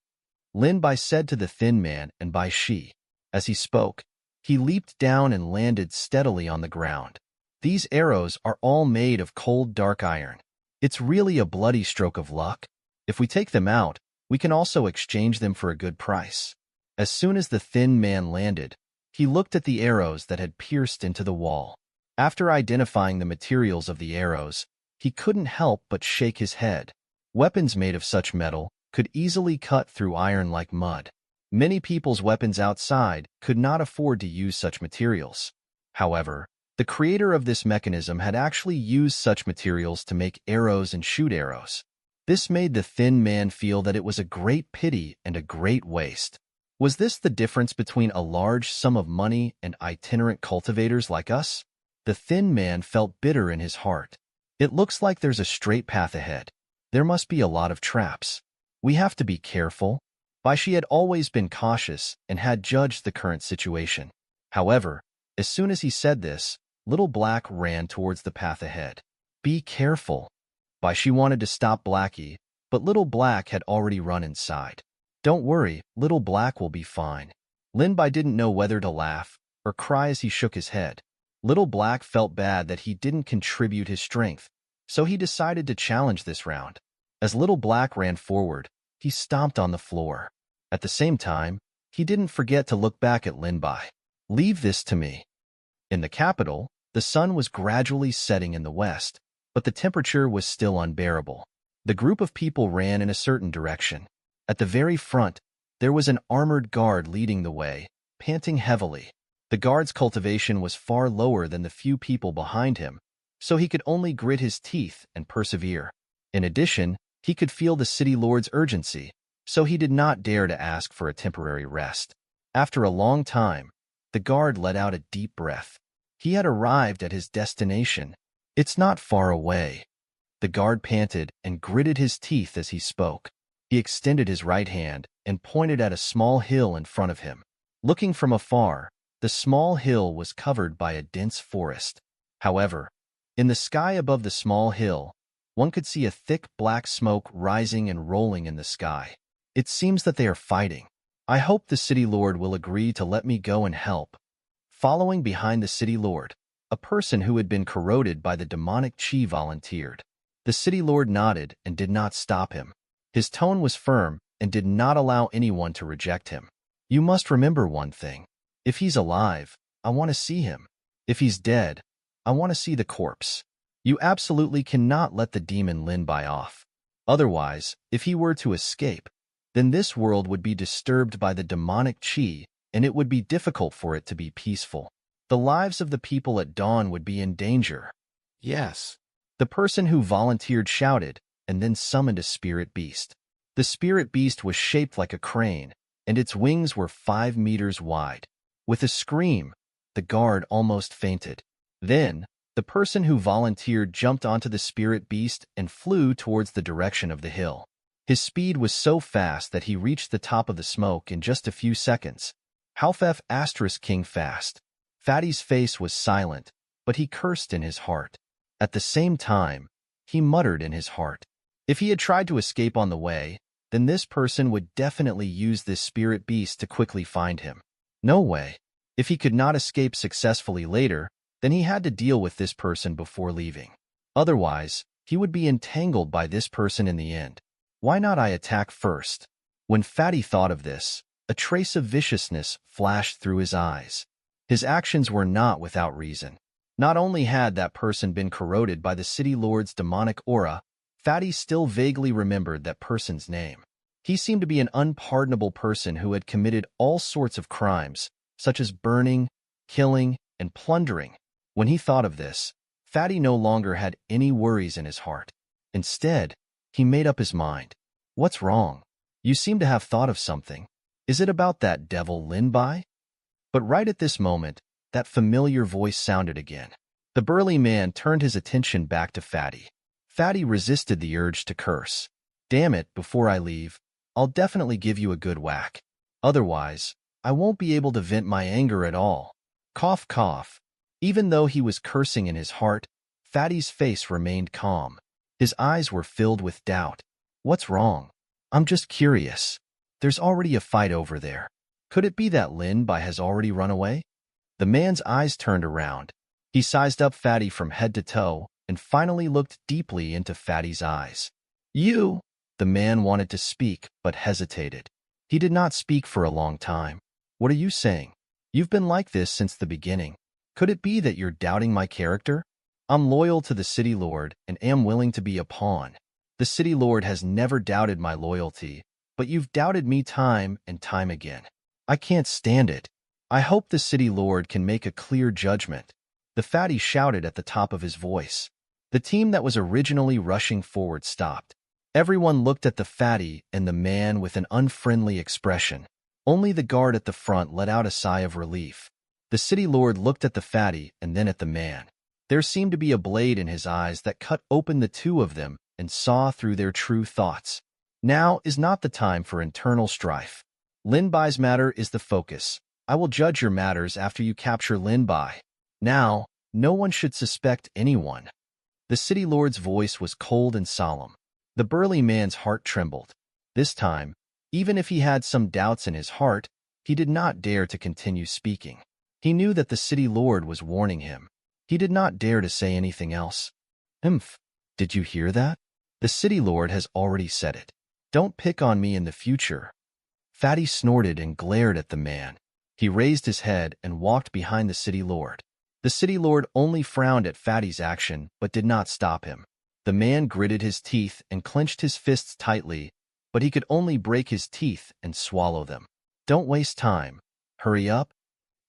Lin Bai said to the Thin Man and Bai Shi. As he spoke, he leaped down and landed steadily on the ground. These arrows are all made of cold dark iron. It's really a bloody stroke of luck. If we take them out, we can also exchange them for a good price. As soon as the Thin Man landed, he looked at the arrows that had pierced into the wall. After identifying the materials of the arrows, he couldn't help but shake his head. Weapons made of such metal could easily cut through iron like mud. Many people's weapons outside could not afford to use such materials. However, the creator of this mechanism had actually used such materials to make arrows and shoot arrows. This made the Thin Man feel that it was a great pity and a great waste. Was this the difference between a large sum of money and itinerant cultivators like us? The Thin Man felt bitter in his heart. It looks like there's a straight path ahead. There must be a lot of traps. We have to be careful. Bai Shi had always been cautious and had judged the current situation. However, as soon as he said this, Little Black ran towards the path ahead. Be careful. Bai Shi wanted to stop Blackie, but Little Black had already run inside. Don't worry, Little Black will be fine. Lin Bai didn't know whether to laugh or cry as he shook his head. Little Black felt bad that he didn't contribute his strength, so he decided to challenge this round. As Little Black ran forward, he stomped on the floor. At the same time, he didn't forget to look back at Lin Bai. Leave this to me. In the capital, the sun was gradually setting in the west, but the temperature was still unbearable. The group of people ran in a certain direction. At the very front, there was an armored guard leading the way, panting heavily. The guard's cultivation was far lower than the few people behind him, so he could only grit his teeth and persevere. In addition, he could feel the city lord's urgency, so he did not dare to ask for a temporary rest. After a long time, The guard let out a deep breath. He had arrived at his destination. It's not far away. The guard panted and gritted his teeth as he spoke. He extended his right hand and pointed at a small hill in front of him. Looking from afar, the small hill was covered by a dense forest. However, in the sky above the small hill, one could see a thick black smoke rising and rolling in the sky. It seems that they are fighting. I hope the city lord will agree to let me go and help. Following behind the city lord, a person who had been corroded by the demonic chi volunteered. The city lord nodded and did not stop him. His tone was firm and did not allow anyone to reject him. You must remember one thing. If he's alive, I want to see him. If he's dead, I want to see the corpse. You absolutely cannot let the demon Lin Bai off. Otherwise, if he were to escape, then this world would be disturbed by the demonic chi, and it would be difficult for it to be peaceful. The lives of the people at dawn would be in danger. Yes. The person who volunteered shouted, and then summoned a spirit beast. The spirit beast was shaped like a crane, and its wings were 5 meters wide. With a scream, the guard almost fainted. Then, the person who volunteered jumped onto the spirit beast and flew towards the direction of the hill. His speed was so fast that he reached the top of the smoke in just a few seconds. Half-F * King fast. Fatty's face was silent, but he cursed in his heart. At the same time, he muttered in his heart. If he had tried to escape on the way, then this person would definitely use this spirit beast to quickly find him. No way. If he could not escape successfully later, then he had to deal with this person before leaving. Otherwise, he would be entangled by this person in the end. Why not I attack first? When Fatty thought of this, a trace of viciousness flashed through his eyes. His actions were not without reason. Not only had that person been corroded by the city lord's demonic aura, Fatty still vaguely remembered that person's name. He seemed to be an unpardonable person who had committed all sorts of crimes, such as burning, killing, and plundering. When he thought of this, Fatty no longer had any worries in his heart. Instead, he made up his mind. What's wrong? You seem to have thought of something. Is it about that devil Lin Bai? But right at this moment, that familiar voice sounded again. The burly man turned his attention back to Fatty. Fatty resisted the urge to curse. Damn it, before I leave, I'll definitely give you a good whack. Otherwise, I won't be able to vent my anger at all. Cough, cough. Even though he was cursing in his heart, Fatty's face remained calm. His eyes were filled with doubt. What's wrong? I'm just curious. There's already a fight over there. Could it be that Lin Bai has already run away? The man's eyes turned around. He sized up Fatty from head to toe and finally looked deeply into Fatty's eyes. You! The man wanted to speak, but hesitated. He did not speak for a long time. What are you saying? You've been like this since the beginning. Could it be that you're doubting my character? I'm loyal to the city lord and am willing to be a pawn. The city lord has never doubted my loyalty, but you've doubted me time and time again. I can't stand it. I hope the city lord can make a clear judgment. The Fatty shouted at the top of his voice. The team that was originally rushing forward stopped. Everyone looked at the Fatty and the man with an unfriendly expression. Only the guard at the front let out a sigh of relief. The city lord looked at the Fatty and then at the man. There seemed to be a blade in his eyes that cut open the two of them and saw through their true thoughts. Now is not the time for internal strife. Lin Bai's matter is the focus. I will judge your matters after you capture Lin Bai. Now, no one should suspect anyone. The city lord's voice was cold and solemn. The burly man's heart trembled. This time, even if he had some doubts in his heart, he did not dare to continue speaking. He knew that the city lord was warning him. He did not dare to say anything else. Did you hear that? The city lord has already said it. Don't pick on me in the future. Fatty snorted and glared at the man. He raised his head and walked behind the city lord. The city lord only frowned at Fatty's action but did not stop him. The man gritted his teeth and clenched his fists tightly, but he could only break his teeth and swallow them. Don't waste time. Hurry up.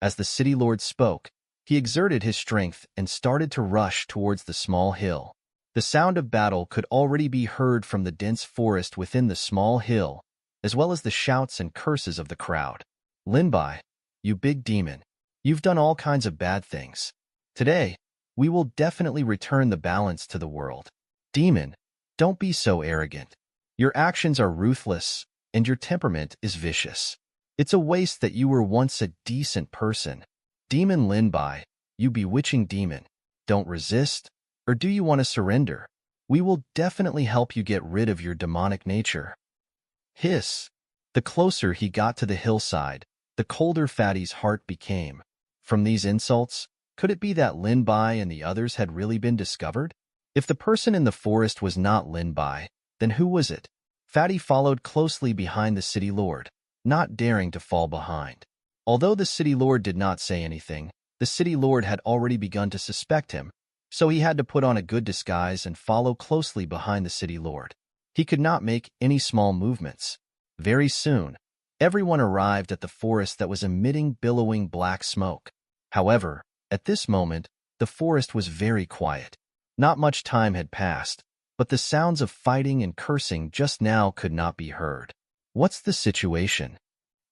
As the city lord spoke, he exerted his strength and started to rush towards the small hill. The sound of battle could already be heard from the dense forest within the small hill, as well as the shouts and curses of the crowd. Lin Bai, you big demon. You've done all kinds of bad things. Today, we will definitely return the balance to the world. Demon, don't be so arrogant. Your actions are ruthless, and your temperament is vicious. It's a waste that you were once a decent person. Demon Lin Bai, you bewitching demon. Don't resist, or do you want to surrender? We will definitely help you get rid of your demonic nature. Hiss. The closer he got to the hillside, the colder Fatty's heart became. From these insults, could it be that Lin Bai and the others had really been discovered? If the person in the forest was not Lin Bai, then who was it? Fatty followed closely behind the city lord, not daring to fall behind. Although the city lord did not say anything, the city lord had already begun to suspect him, so he had to put on a good disguise and follow closely behind the city lord. He could not make any small movements. Very soon, everyone arrived at the forest that was emitting billowing black smoke. However, at this moment, the forest was very quiet. Not much time had passed, but the sounds of fighting and cursing just now could not be heard. What's the situation?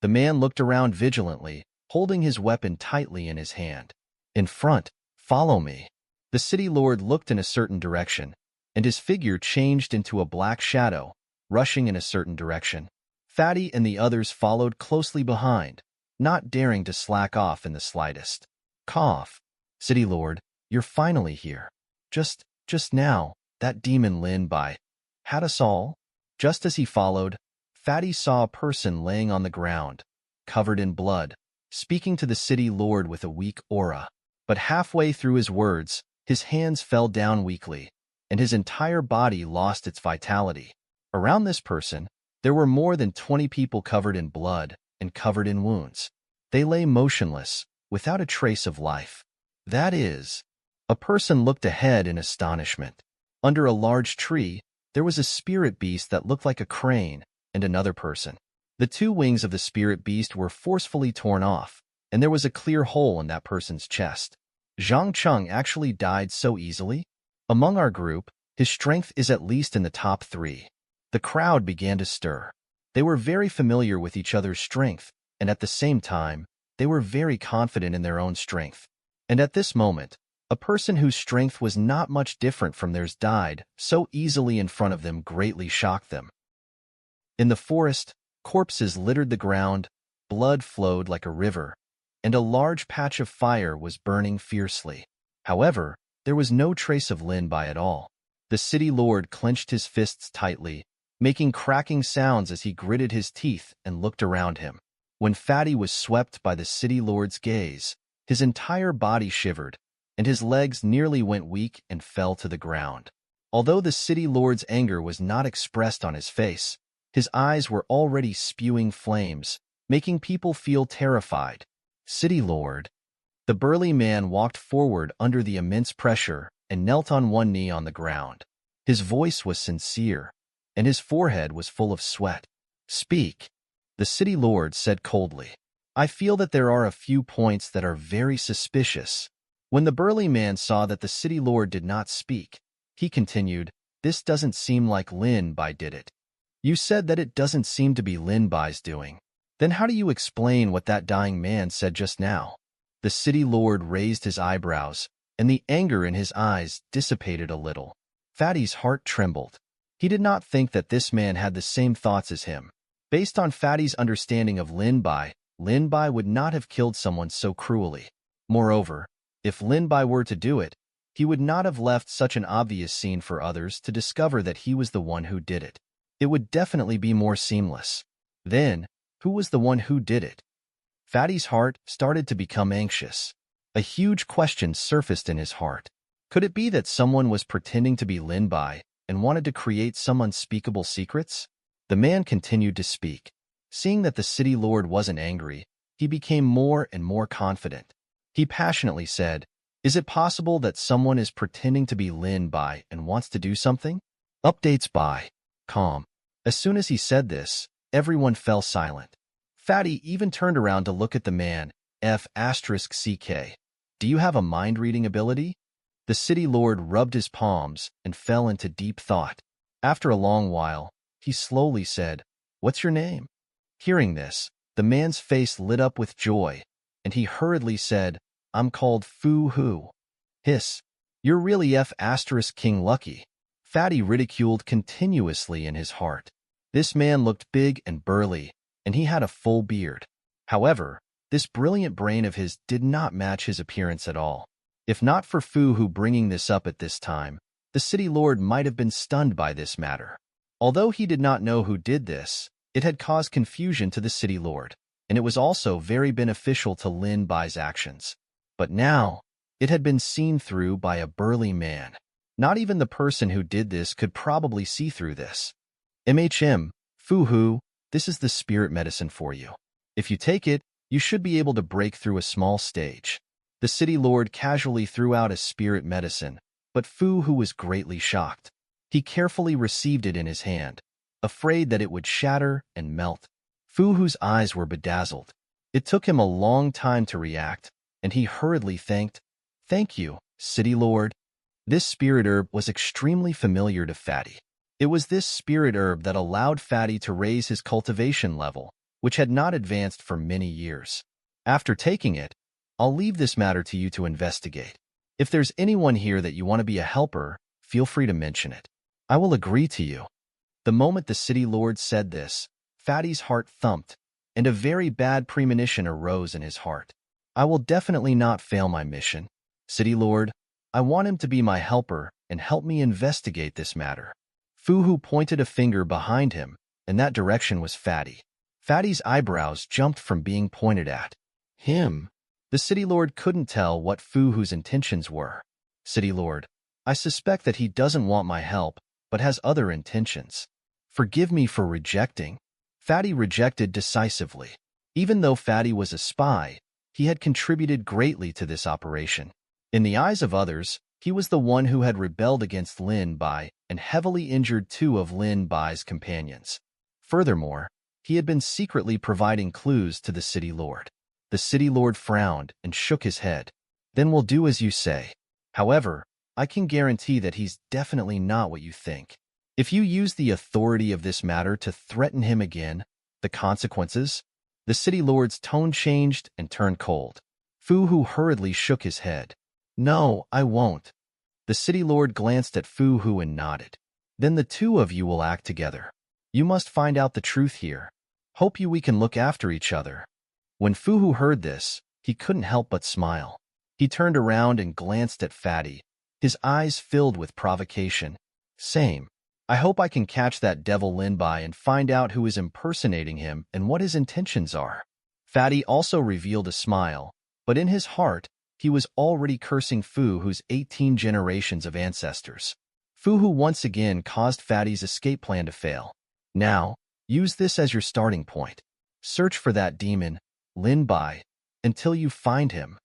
The man looked around vigilantly, holding his weapon tightly in his hand. In front, follow me. The city lord looked in a certain direction, and his figure changed into a black shadow, rushing in a certain direction. Fatty and the others followed closely behind, not daring to slack off in the slightest. Cough. City lord, you're finally here. Just now, that demon Lin Bai had us all. Just as he followed, Fatty saw a person laying on the ground, covered in blood, speaking to the city lord with a weak aura. But halfway through his words, his hands fell down weakly, and his entire body lost its vitality. Around this person, there were more than 20 people covered in blood and covered in wounds. They lay motionless, without a trace of life. That is, a person looked ahead in astonishment. Under a large tree, there was a spirit beast that looked like a crane, and another person. The two wings of the spirit beast were forcefully torn off, and there was a clear hole in that person's chest. Zhang Cheng actually died so easily? Among our group, his strength is at least in the top 3. The crowd began to stir. They were very familiar with each other's strength, and at the same time, they were very confident in their own strength. And at this moment, a person whose strength was not much different from theirs died so easily in front of them greatly shocked them. In the forest, corpses littered the ground, blood flowed like a river, and a large patch of fire was burning fiercely. However, there was no trace of Lin Bai at all. The city lord clenched his fists tightly, making cracking sounds as he gritted his teeth and looked around him. When Fatty was swept by the city lord's gaze, his entire body shivered, and his legs nearly went weak and fell to the ground. Although the city lord's anger was not expressed on his face, his eyes were already spewing flames, making people feel terrified. City lord. The burly man walked forward under the immense pressure and knelt on one knee on the ground. His voice was sincere, and his forehead was full of sweat. Speak. The city lord said coldly. I feel that there are a few points that are very suspicious. When the burly man saw that the city lord did not speak, he continued, This doesn't seem like Lin Bai did it. You said that it doesn't seem to be Lin Bai's doing. Then how do you explain what that dying man said just now? The city lord raised his eyebrows, and the anger in his eyes dissipated a little. Fatty's heart trembled. He did not think that this man had the same thoughts as him. Based on Fatty's understanding of Lin Bai would not have killed someone so cruelly. Moreover, if Lin Bai were to do it, he would not have left such an obvious scene for others to discover that he was the one who did it. It would definitely be more seamless. Then, who was the one who did it? Fatty's heart started to become anxious. A huge question surfaced in his heart. Could it be that someone was pretending to be Lin Bai and wanted to create some unspeakable secrets? The man continued to speak. Seeing that the city lord wasn't angry, he became more and more confident. He passionately said, Is it possible that someone is pretending to be Lin Bai and wants to do something? Updates by Calm. As soon as he said this, everyone fell silent. Fatty even turned around to look at the man, F***CK. Do you have a mind-reading ability? The city lord rubbed his palms and fell into deep thought. After a long while, he slowly said, What's your name? Hearing this, the man's face lit up with joy, and he hurriedly said, "I'm called Fu Hu." Hiss. "You're really King Lucky." Fatty ridiculed continuously in his heart. This man looked big and burly, and he had a full beard. However, this brilliant brain of his did not match his appearance at all. If not for Fu Hu bringing this up at this time, the city lord might have been stunned by this matter. Although he did not know who did this, it had caused confusion to the city lord, and it was also very beneficial to Lin Bai's actions. But now, it had been seen through by a burly man. Not even the person who did this could probably see through this. Fu Hu, this is the spirit medicine for you. If you take it, you should be able to break through a small stage. The city lord casually threw out a spirit medicine, but Fu Hu was greatly shocked. He carefully received it in his hand, afraid that it would shatter and melt. Fu Hu's eyes were bedazzled. It took him a long time to react, and he hurriedly thanked, "Thank you, city lord." This spirit herb was extremely familiar to Fatty. It was this spirit herb that allowed Fatty to raise his cultivation level, which had not advanced for many years. After taking it, I'll leave this matter to you to investigate. If there's anyone here that you want to be a helper, feel free to mention it. I will agree to you. The moment the city lord said this, Fatty's heart thumped, and a very bad premonition arose in his heart. I will definitely not fail my mission. City lord, I want him to be my helper and help me investigate this matter. Fu Hu pointed a finger behind him, and that direction was Fatty. Fatty's eyebrows jumped from being pointed at him. The city lord couldn't tell what Fu Hu's intentions were. City lord, I suspect that he doesn't want my help, but has other intentions. Forgive me for rejecting. Fatty rejected decisively. Even though Fatty was a spy, he had contributed greatly to this operation. In the eyes of others, he was the one who had rebelled against Lin Bai and heavily injured two of Lin Bai's companions. Furthermore, he had been secretly providing clues to the city lord. The city lord frowned and shook his head. Then we'll do as you say. However, I can guarantee that he's definitely not what you think. If you use the authority of this matter to threaten him again, the consequences? The city lord's tone changed and turned cold. Fu Hu hurriedly shook his head. No, I won't. The city lord glanced at Fu Hu and nodded. Then the two of you will act together. You must find out the truth here. Hope we can look after each other. When Fu Hu heard this, he couldn't help but smile. He turned around and glanced at Fatty, his eyes filled with provocation. Same. I hope I can catch that devil Lin Bai and find out who is impersonating him and what his intentions are. Fatty also revealed a smile, but in his heart, he was already cursing Fu Hu's 18 generations of ancestors. Fu Hu once again caused Fatty's escape plan to fail. Now, use this as your starting point. Search for that demon, Lin Bai, until you find him.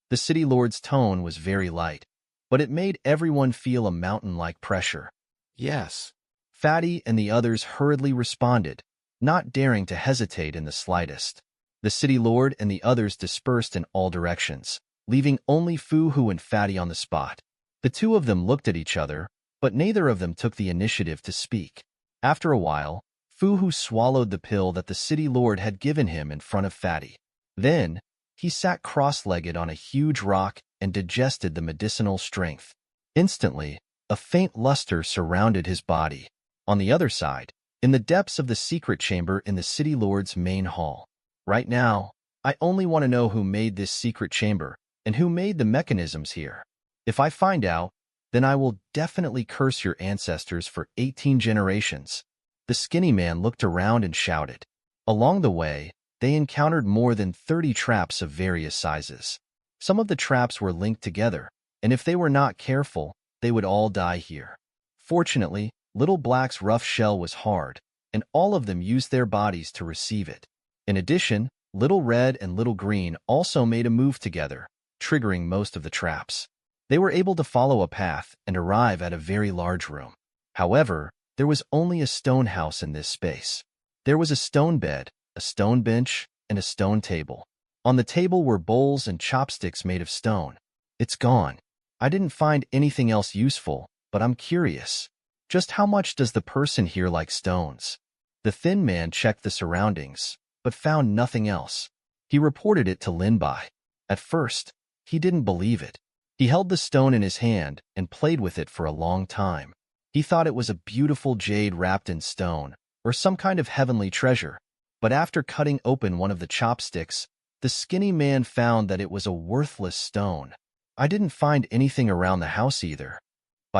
The city lord's tone was very light, but it made everyone feel a mountain-like pressure. Yes. Fatty and the others hurriedly responded, not daring to hesitate in the slightest. The city lord and the others dispersed in all directions, leaving only Fu Hu and Fatty on the spot. The two of them looked at each other, but neither of them took the initiative to speak. After a while, Fu Hu swallowed the pill that the city lord had given him in front of Fatty. Then, he sat cross-legged on a huge rock and digested the medicinal strength. Instantly, a faint luster surrounded his body. On the other side, in the depths of the secret chamber in the city lord's main hall. Right now, I only want to know who made this secret chamber and who made the mechanisms here. If I find out, then I will definitely curse your ancestors for 18 generations. The skinny man looked around and shouted. Along the way, they encountered more than 30 traps of various sizes. Some of the traps were linked together, and if they were not careful, they would all die here. Fortunately, Little Black's rough shell was hard, and all of them used their bodies to receive it. In addition, Little Red and Little Green also made a move together, triggering most of the traps. They were able to follow a path and arrive at a very large room. However, there was only a stone house in this space. There was a stone bed, a stone bench, and a stone table. On the table were bowls and chopsticks made of stone. It's gone. I didn't find anything else useful, but I'm curious. Just how much does the person here like stones? The thin man checked the surroundings, but found nothing else. He reported it to Lin Bai. At first, he didn't believe it. He held the stone in his hand and played with it for a long time. He thought it was a beautiful jade wrapped in stone, or some kind of heavenly treasure. But after cutting open one of the chopsticks, the skinny man found that it was a worthless stone. I didn't find anything around the house either.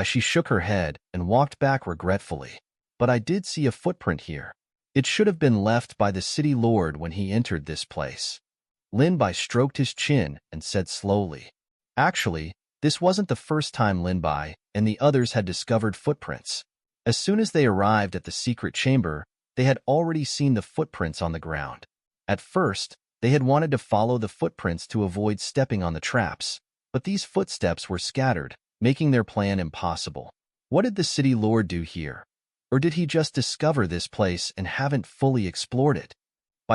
She shook her head and walked back regretfully. But I did see a footprint here. It should have been left by the city lord when he entered this place. Lin Bai stroked his chin and said slowly. Actually, this wasn't the first time Lin Bai and the others had discovered footprints. As soon as they arrived at the secret chamber, they had already seen the footprints on the ground. At first, they had wanted to follow the footprints to avoid stepping on the traps, but these footsteps were scattered, making their plan impossible. What did the city lord do here? Or did he just discover this place and haven't fully explored it?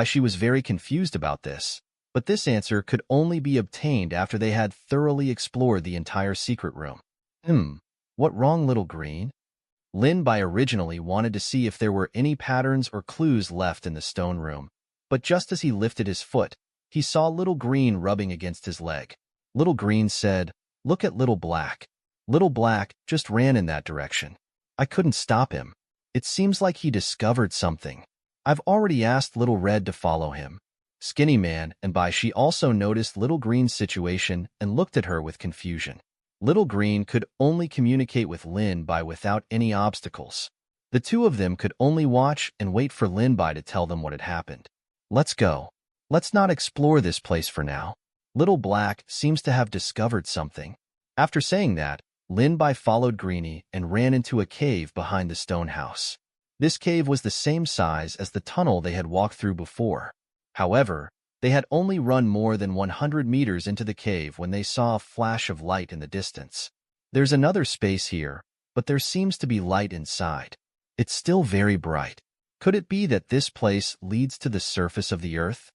She was very confused about this, but this answer could only be obtained after they had thoroughly explored the entire secret room. What wrong, little green? Lin Bai originally wanted to see if there were any patterns or clues left in the stone room, but just as he lifted his foot, he saw Little Green rubbing against his leg. Little Green said, "Look at Little Black." Little Black just ran in that direction. I couldn't stop him. It seems like he discovered something. I've already asked Little Red to follow him. Skinny Man and she also noticed Little Green's situation and looked at her with confusion. Little Green could only communicate with Lin Bai without any obstacles. The two of them could only watch and wait for Lin Bai to tell them what had happened. Let's go. Let's not explore this place for now. Little Black seems to have discovered something. After saying that, Lin Bai followed Greenie and ran into a cave behind the stone house. This cave was the same size as the tunnel they had walked through before. However, they had only run more than 100 meters into the cave when they saw a flash of light in the distance. There's another space here, but there seems to be light inside. It's still very bright. Could it be that this place leads to the surface of the earth?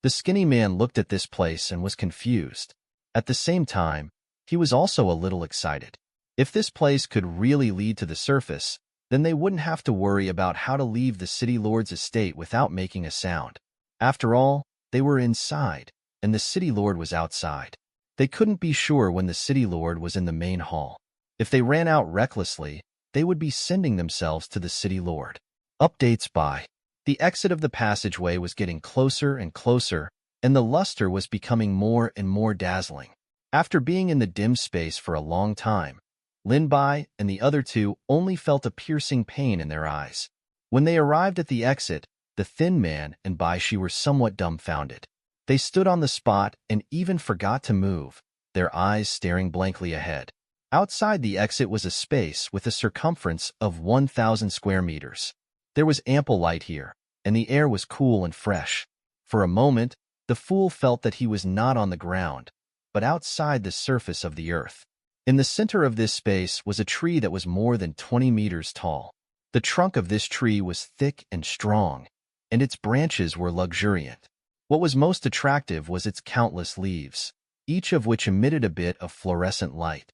The skinny man looked at this place and was confused. At the same time, he was also a little excited. If this place could really lead to the surface, then they wouldn't have to worry about how to leave the city lord's estate without making a sound. After all, they were inside, and the city lord was outside. They couldn't be sure when the city lord was in the main hall. If they ran out recklessly, they would be sending themselves to the city lord. Updates by. The exit of the passageway was getting closer and closer, and the luster was becoming more and more dazzling. After being in the dim space for a long time, Lin Bai and the other two only felt a piercing pain in their eyes. When they arrived at the exit, the thin man and Bai were somewhat dumbfounded. They stood on the spot and even forgot to move, their eyes staring blankly ahead. Outside the exit was a space with a circumference of 1,000 square meters. There was ample light here, and the air was cool and fresh. For a moment, the fool felt that he was not on the ground, but outside the surface of the earth. In the center of this space was a tree that was more than 20 meters tall. The trunk of this tree was thick and strong, and its branches were luxuriant. What was most attractive was its countless leaves, each of which emitted a bit of fluorescent light.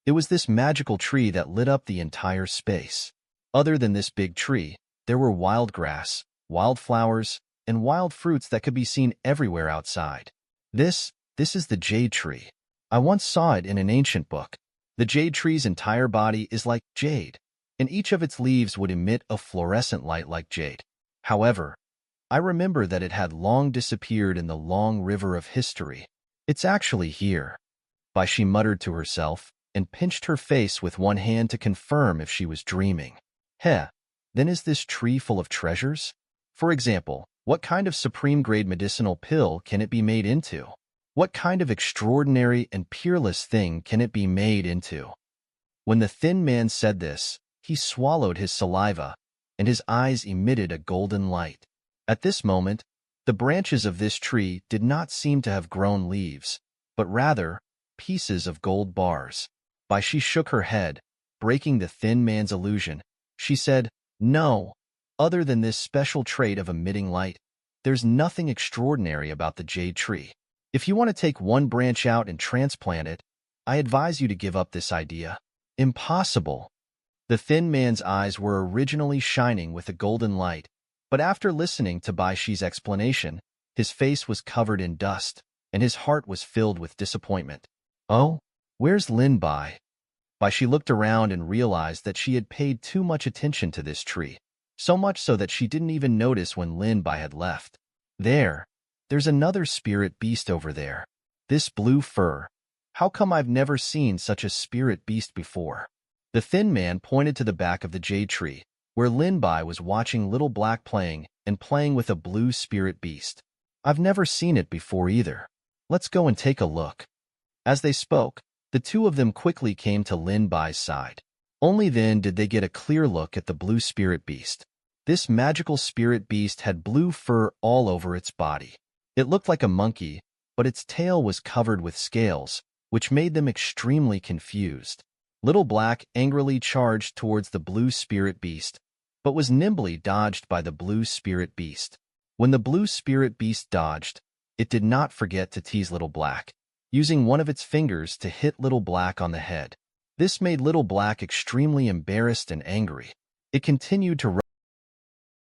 It was this magical tree that lit up the entire space. Other than this big tree, there were wild grass, wild flowers, and wild fruits that could be seen everywhere outside. This is the jade tree. I once saw it in an ancient book. The jade tree's entire body is like jade, and each of its leaves would emit a fluorescent light like jade. However, I remember that it had long disappeared in the long river of history. It's actually here. She muttered to herself and pinched her face with one hand to confirm if she was dreaming. Then is this tree full of treasures? For example, what kind of supreme-grade medicinal pill can it be made into? What kind of extraordinary and peerless thing can it be made into? When the thin man said this, he swallowed his saliva, and his eyes emitted a golden light. At this moment, the branches of this tree did not seem to have grown leaves, but rather pieces of gold bars. She shook her head, breaking the thin man's illusion. She said, "No, other than this special trait of emitting light, there's nothing extraordinary about the jade tree. If you want to take one branch out and transplant it, I advise you to give up this idea." Impossible. The thin man's eyes were originally shining with a golden light, but after listening to Baishi's explanation, his face was covered in dust. and his heart was filled with disappointment. Oh, where's Lin Bai? She looked around and realized that she had paid too much attention to this tree, so much so that she didn't even notice when Lin Bai had left. There's another spirit beast over there. This blue fur. How come I've never seen such a spirit beast before? The thin man pointed to the back of the jade tree, where Lin Bai was watching Little Black playing with a blue spirit beast. I've never seen it before either. Let's go and take a look. As they spoke, the two of them quickly came to Lin Bai's side. Only then did they get a clear look at the blue spirit beast. This magical spirit beast had blue fur all over its body. It looked like a monkey, but its tail was covered with scales, which made them extremely confused. Little Black angrily charged towards the blue spirit beast, but was nimbly dodged by the blue spirit beast. When the blue spirit beast dodged, it did not forget to tease Little Black, using one of its fingers to hit Little Black on the head. This made Little Black extremely embarrassed and angry. It continued to